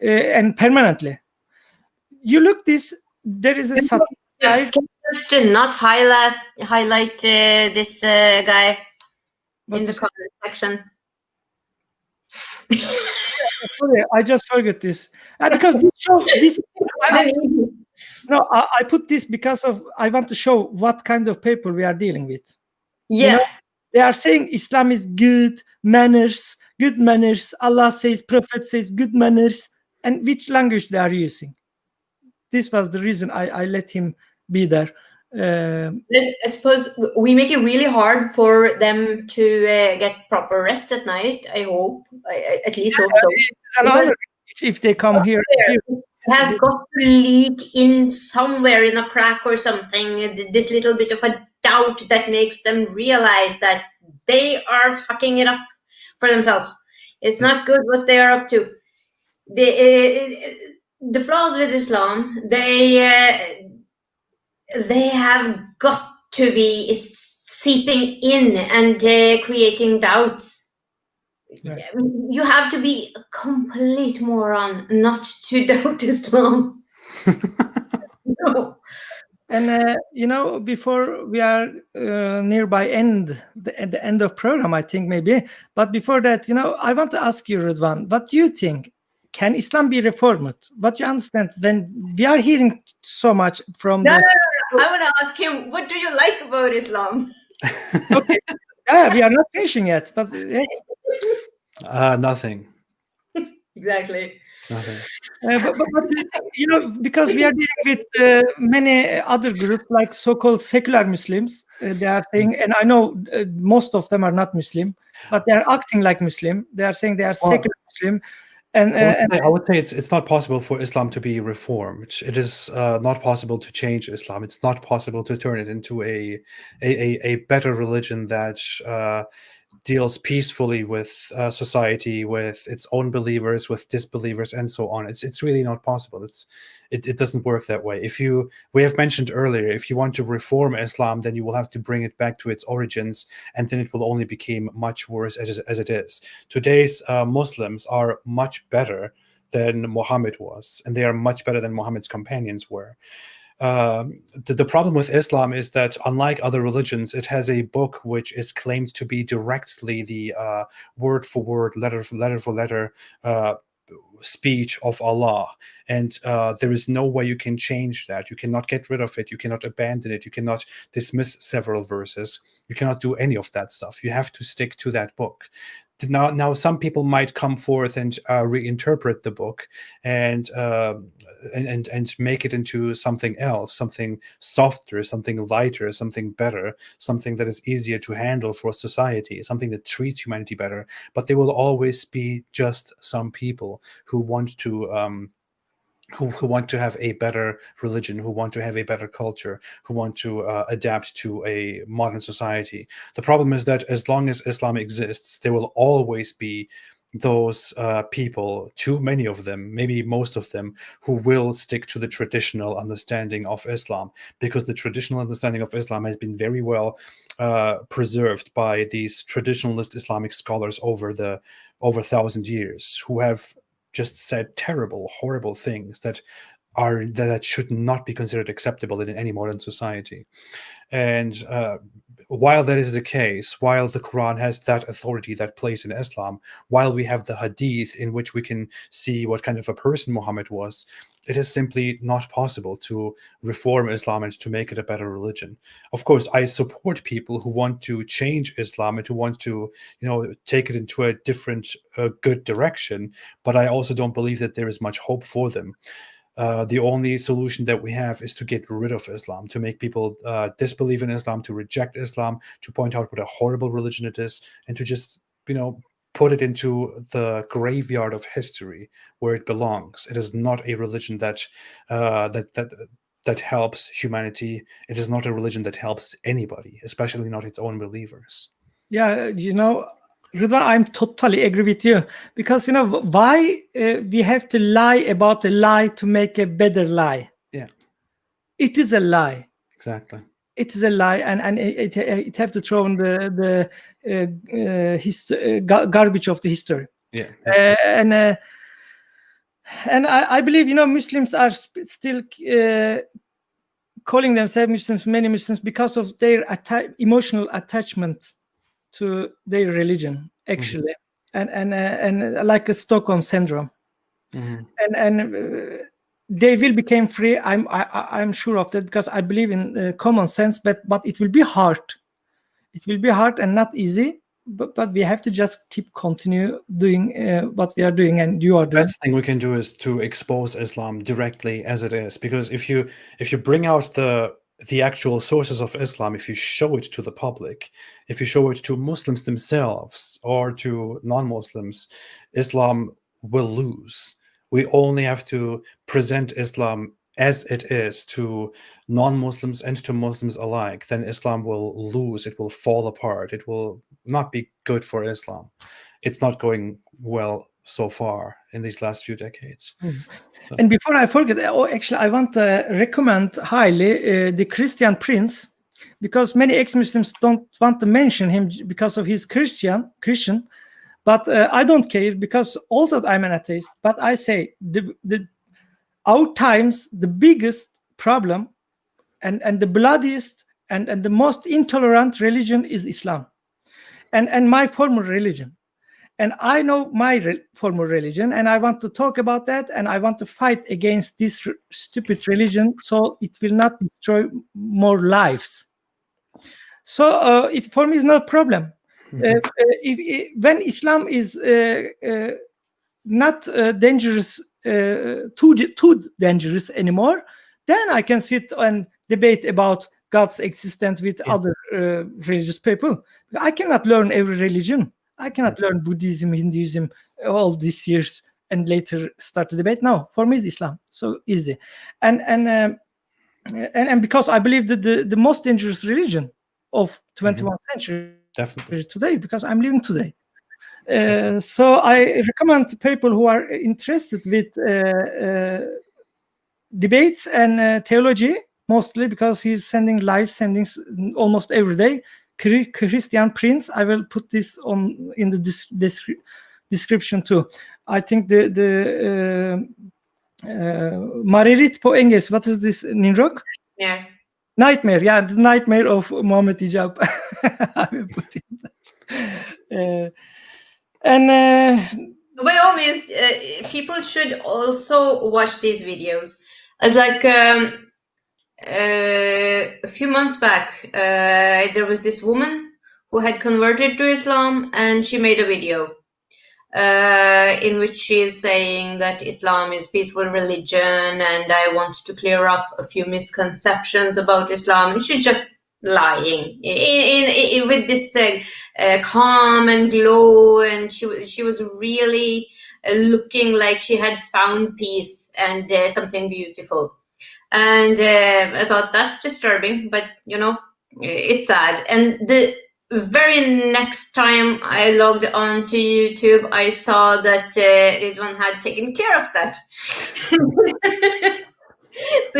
and permanently. You look this, there is a Can you just not highlight this guy in the comment section? Sorry, I just forgot this because this show this. I put this because I want to show what kind of people we are dealing with. Yeah, they are saying Islam is good manners. Allah says, Prophet says, good manners, and which language they are using. This was the reason I let him be there. I suppose we make it really hard for them to get proper rest at night. I hope, I at least hope so. It's an honor if they come here. It has got to leak in somewhere in a crack or something. This little bit of a doubt that makes them realize that they are fucking it up for themselves. It's not good what they are up to. The flaws with Islam, they have got to be seeping in and creating doubts. Right. You have to be a complete moron not to doubt Islam. No. And before we are nearby the end of program, I think maybe. But before that, I want to ask you, Rıdvan, what do you think? can Islam be reformed? What you understand when we are hearing so much from No, the... no, no, no. I want to ask him, what do you like about Islam? Okay, yeah, we are not finishing yet, but yes. Nothing. Exactly. Nothing. But because we are dealing with many other groups like so-called secular Muslims, they are saying, and I know most of them are not Muslim, but they are acting like Muslim. They are saying they are secular Muslim, and I would say it's not possible for Islam to be reformed. It is not possible to change Islam. It's not possible to turn it into a better religion that deals peacefully with society, with its own believers, with disbelievers, and so on. It's really not possible. It doesn't work that way. We have mentioned earlier, if you want to reform Islam, then you will have to bring it back to its origins, and then it will only become much worse as it is. Today's Muslims are much better than Muhammad was, and they are much better than Muhammad's companions were. The problem with Islam is that, unlike other religions, it has a book which is claimed to be directly the word for word, letter for letter speech of Allah, and there is no way you can change that. You cannot get rid of it. You cannot abandon it. You cannot dismiss several verses. You cannot do any of that stuff. You have to stick to that book. Now, some people might come forth and reinterpret the book and make it into something else, something softer, something lighter, something better, something that is easier to handle for society, something that treats humanity better. But there will always be just some people who want to who want to have a better religion, who want to have a better culture, who want to adapt to a modern society. The problem is that as long as Islam exists, there will always be those people, too many of them, maybe most of them, who will stick to the traditional understanding of Islam, because the traditional understanding of Islam has been very well preserved by these traditionalist Islamic scholars over 1,000 years, who have just said terrible, horrible things that should not be considered acceptable in any modern society. And while that is the case, while the Quran has that authority, that place in Islam, while we have the Hadith in which we can see what kind of a person Muhammad was, it is simply not possible to reform Islam and to make it a better religion. Of course, I support people who want to change Islam and who want to, take it into a different, good direction, but I also don't believe that there is much hope for them. The only solution that we have is to get rid of Islam, to make people disbelieve in Islam, to reject Islam, to point out what a horrible religion it is, and to just, put it into the graveyard of history where it belongs. It is not a religion that helps humanity. It is not a religion that helps anybody, especially not its own believers. Yeah, Rıdvan, I'm totally agree with you, because why we have to lie about a lie to make a better lie. Yeah, it is a lie. Exactly. It is a lie, and it have to throw in the garbage of the history. Yeah. And I believe Muslims are still calling themselves Muslims, many Muslims, because of their emotional attachment to their religion, actually, and like a Stockholm syndrome, and they will become free. I'm sure of that, because I believe in common sense, but it will be hard. It will be hard and not easy, but we have to just continue doing what we are doing, and you are doing. The best thing we can do is to expose Islam directly as it is, because if you bring out the actual sources of Islam, if you show it to the public, if you show it to Muslims themselves or to non-Muslims, Islam will lose. We only have to present Islam as it is to non-Muslims and to Muslims alike. Then Islam will lose. It will fall apart. It will not be good for Islam. It's not going well so far in these last few decades. So. And before I forget, actually, I want to recommend highly the Christian Prince, because many ex-Muslims don't want to mention him because of his Christian. But I don't care, because although I'm an atheist, but I say our times the biggest problem and the bloodiest and the most intolerant religion is Islam, and my former religion. and I know my former religion, and I want to talk about that, and I want to fight against this stupid religion, so it will not destroy more lives. So it for me is no problem. When Islam is not dangerous, too dangerous anymore, then I can sit and debate about God's existence with other religious people. I cannot learn every religion. I cannot learn Buddhism, Hinduism, all these years and later start to debate. No, for me, it's Islam so easy, and because I believe that the most dangerous religion of 21st century Definitely. today, because I'm living today. So I recommend to people who are interested with debates and theology, mostly because he's sending live sendings almost every day. Christian Prince, I will put this on in the description too. I think the Maririt po Enges, what is this, Ninrok? Yeah. Nightmare, yeah, the nightmare of Mohammed Hijab. I will put it. By all means, people should also watch these videos. As like a few months back, there was this woman who had converted to Islam, and she made a video in which she is saying that Islam is peaceful religion, and I want to clear up a few misconceptions about Islam. And she's just lying with this calm and glow, and she was really looking like she had found peace and something beautiful. And I thought that's disturbing, but it's sad. And the very next time I logged on to YouTube, I saw that Rıdvan had taken care of that. So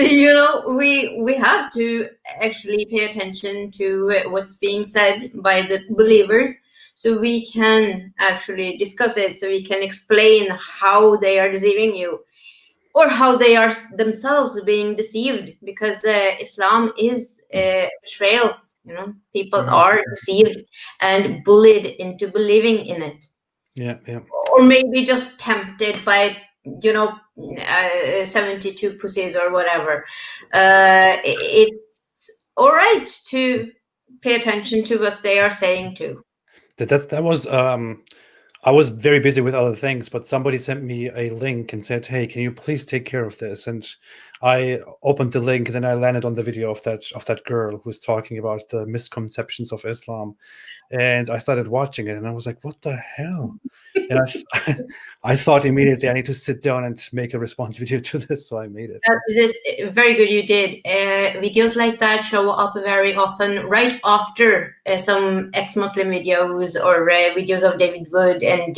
we have to actually pay attention to what's being said by the believers, so we can actually discuss it, so we can explain how they are deceiving you, or how they are themselves being deceived, because Islam is a betrayal. People are deceived and bullied into believing in it. Yeah. Or maybe just tempted by 72 pussies or whatever. It's all right to pay attention to what they are saying too. That was I was very busy with other things, but somebody sent me a link and said, "Hey, can you please take care of this?" And I opened the link, and then I landed on the video of that girl who was talking about the misconceptions of Islam, and I started watching it, and I was like, "What the hell?" And I thought immediately I need to sit down and make a response video to this, so I made it. This very good. You did. Videos like that show up very often right after some ex-Muslim videos or videos of David Wood, and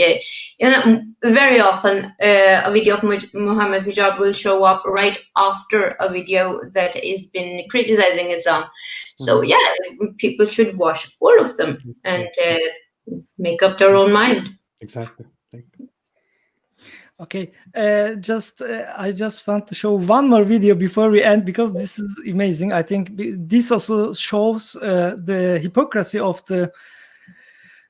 very often a video of Muhammad Hijab will show up right after a video that has been criticizing Islam. So yeah, people should watch all of them and make up their own mind. Exactly. Thank you. Okay, I just want to show one more video before we end, because this is amazing. I think this also shows the hypocrisy of the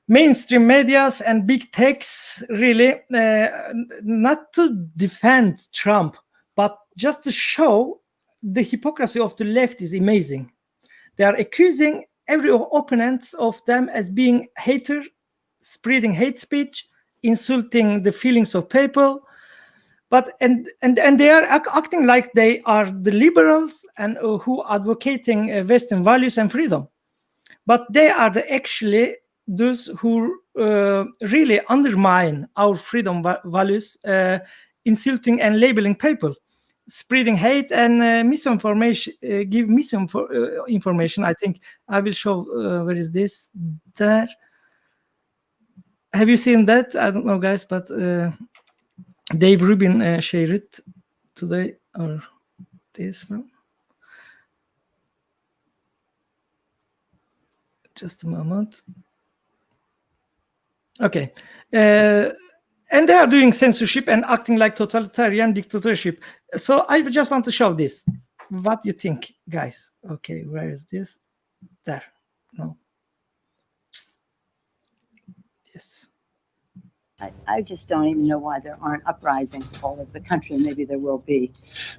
mainstream medias and big techs, really, not to defend Trump, but just to show the hypocrisy of the left is amazing. They are accusing every opponent of them as being hater, spreading hate speech, insulting the feelings of people, but and they are acting like they are the liberals and who advocating Western values and freedom, but they are actually those who really undermine our freedom values, insulting and labeling people, spreading hate and misinformation, give misinformation. I think I will show. Where is this? There. Have you seen that? I don't know, guys, but Dave Rubin shared it today, or this one. Just a moment. Okay. And they are doing censorship and acting like totalitarian dictatorship. So I just want to show this. What do you think, guys? Okay, where is this? There. No. Yes. I just don't even know why there aren't uprisings all over the country. Maybe there will be.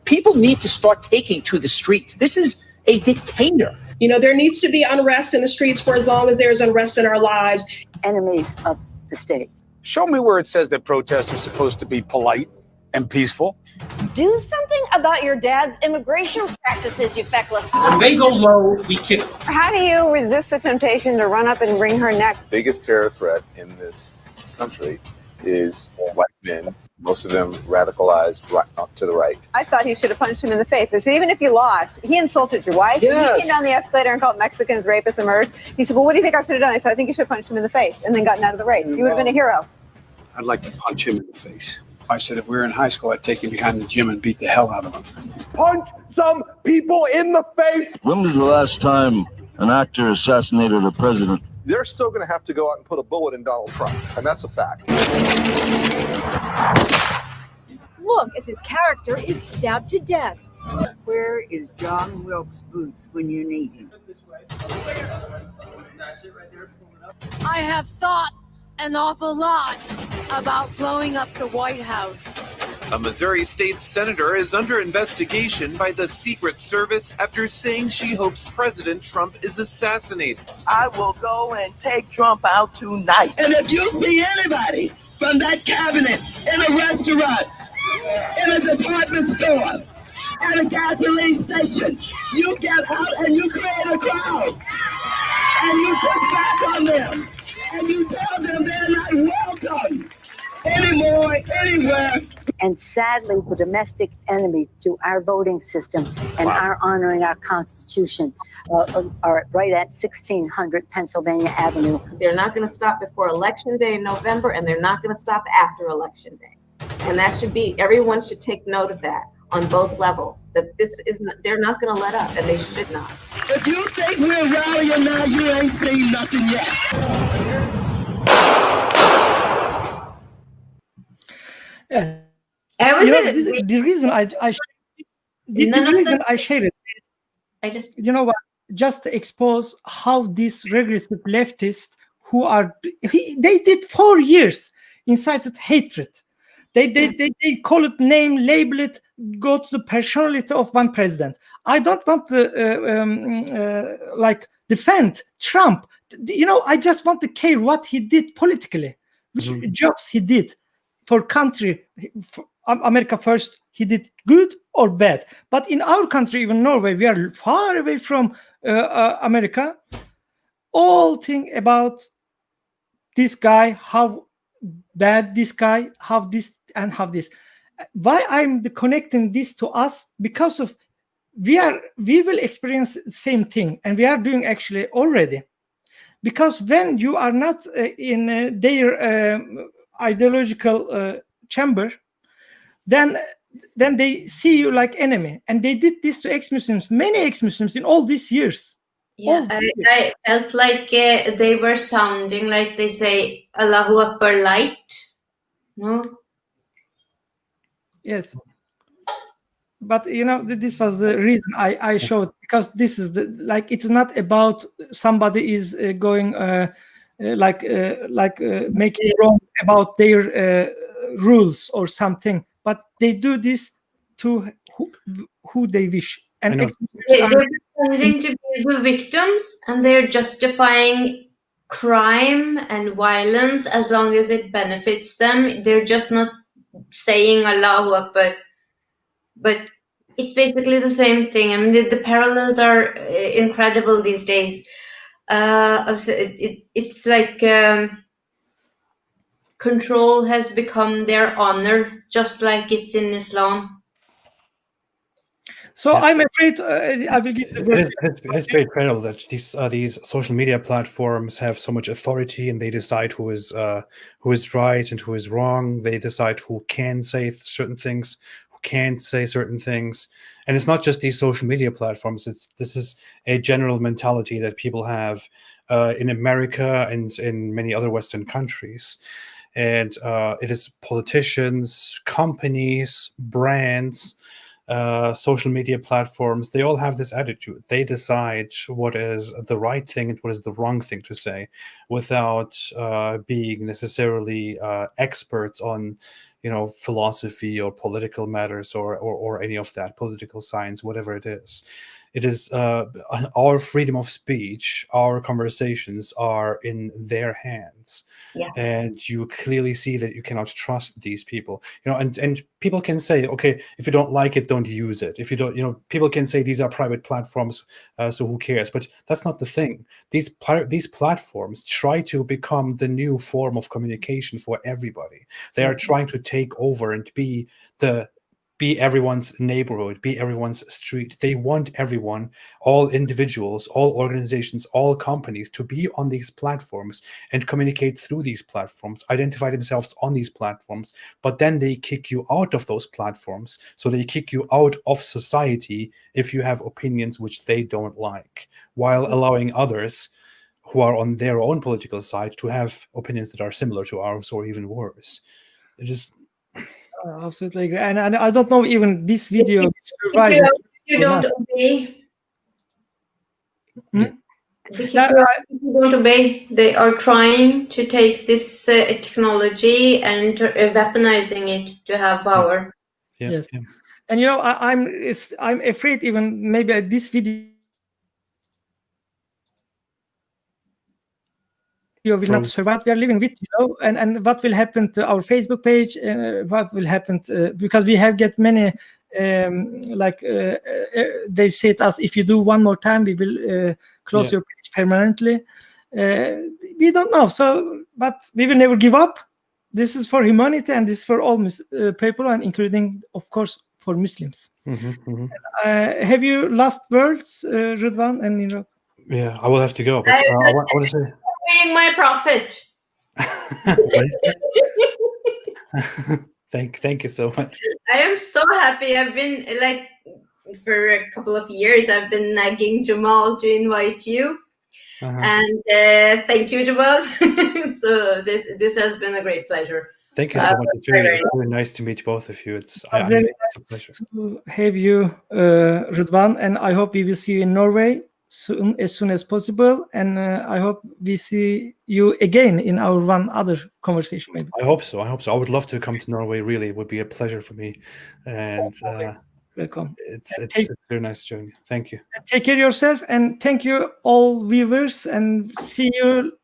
People need to start taking to the streets. This is a dictator. You know, there needs to be unrest in the streets for as long as there's unrest in our lives. Enemies of the state. Show me where it says that protests are supposed to be polite and peaceful. Do something about your dad's immigration practices, you feckless. When they go low, we kick them. How do you resist the temptation to run up and wring her neck? The biggest terror threat in this country is white men, most of them radicalized right up to the right. I thought he should have punched him in the face. I said, even if you lost, he insulted your wife. Yes. He came down the escalator and called Mexicans rapists and murderers. He said, well, what do you think I should have done? I said, I think you should have punched him in the face and then gotten out of the race. You would have been a hero. I'd like to punch him in the face. I said, if we were in high school, I'd take him behind the gym and beat the hell out of him. Punch some people in the face! When was the last time an actor assassinated a president? They're still going to have to go out and put a bullet in Donald Trump, and that's a fact. Look, as his character is stabbed to death. Where is John Wilkes Booth when you need him? I have thought an awful lot about blowing up the White House. A Missouri state senator is under investigation by the Secret Service after saying she hopes President Trump is assassinated. I will go and take Trump out tonight. And if you see anybody from that cabinet in a restaurant, in a department store, at a gasoline station, you get out and you create a crowd. And you push back on them. And you tell them they're not welcome anymore, anywhere. And sadly, the domestic enemies to our voting system and our honoring our Constitution are right at 1600 Pennsylvania Avenue. They're not going to stop before Election Day in November, and they're not going to stop after Election Day. And that should be, everyone should take note of that on both levels, that this is not, they're not going to let up, and they should not. If you think we're rallying now, you ain't seen nothing yet. The reason I share it is, I just, you know what, just to expose how these regressive leftists who are, they did 4 years incited hatred. They call it name, label it, go to the personality of one president. I don't want to like defend Trump. You know, I just want to care what he did politically, which jobs he did for country, for America first. He did good or bad. But in our country, even Norway, we are far away from America. All thing about this guy, how bad this guy, how this and how this. Why I'm connecting this to us? Because of we will experience the same thing, and we are doing actually already. Because when you are not in their ideological chamber, then they see you like enemy, and they did this to ex-Muslims, many ex-Muslims in all these years. Yeah, I felt like they were sounding like they say Allahu Akbar light. No. Yes. But you know, this was the reason I showed, because this is the, like, it's not about somebody is going making wrong about their rules or something, but they do this to who they wish. And they're pretending to be the victims, and they're justifying crime and violence as long as it benefits them. They're just not saying Allahu Akbar, but it's basically the same thing. I mean, the parallels are incredible these days. It's like control has become their honor, just like it's in Islam. So I'm afraid I will give the word. It is very incredible that these social media platforms have so much authority, and they decide who is right and who is wrong. They decide who can say certain things, who can't say certain things. And it's not just these social media platforms. This is a general mentality that people have in America and in many other Western countries. And it is politicians, companies, brands, social media platforms, they all have this attitude. They decide what is the right thing and what is the wrong thing to say, without being necessarily experts on, philosophy or political matters or any of that, political science, whatever it is. It is our freedom of speech, our conversations are in their hands. Yeah. And you clearly see that you cannot trust these people. And people can say, okay, if you don't like it, don't use it. If you don't, people can say these are private platforms, so who cares? But that's not the thing. These platforms try to become the new form of communication for everybody. They are trying to take over and be everyone's neighborhood, be everyone's street. They want everyone, all individuals, all organizations, all companies to be on these platforms and communicate through these platforms, identify themselves on these platforms, but then they kick you out of those platforms. So they kick you out of society if you have opinions which they don't like, while allowing others who are on their own political side to have opinions that are similar to ours or even worse. It just... Absolutely agree. And I don't know even this video survived. You don't obey. Hmm? If you don't obey, they are trying to take this technology and weaponizing it to have power. Yeah, yes. Yeah. And I'm afraid even maybe this video will not survive. We are living with, and what will happen to our Facebook page, what will happen because we have get many they said us, if you do one more time, we will close your page permanently. We don't know, but we will never give up. This is for humanity, and this is for all people, and including, of course, for Muslims. Have you last words, Rıdvan and Yeah, I will have to go, but I want to say... Being my prophet. Thank you so much. I am so happy. I've been for a couple of years, I've been nagging Jamal to invite you. And thank you, Jamal. So this has been a great pleasure. Thank you so much. It's very nice to meet both of you. It's a pleasure to have you, Rıdvan, and I hope we will see you in Norway soon, as soon as possible. And I hope we see you again in our one other conversation, maybe. I hope so. I would love to come to Norway. Really, it would be a pleasure for me. And welcome. It's a very nice journey. Thank you. Take care of yourself, and thank you all viewers, and see you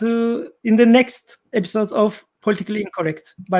in the next episode of Politically Incorrect. Bye.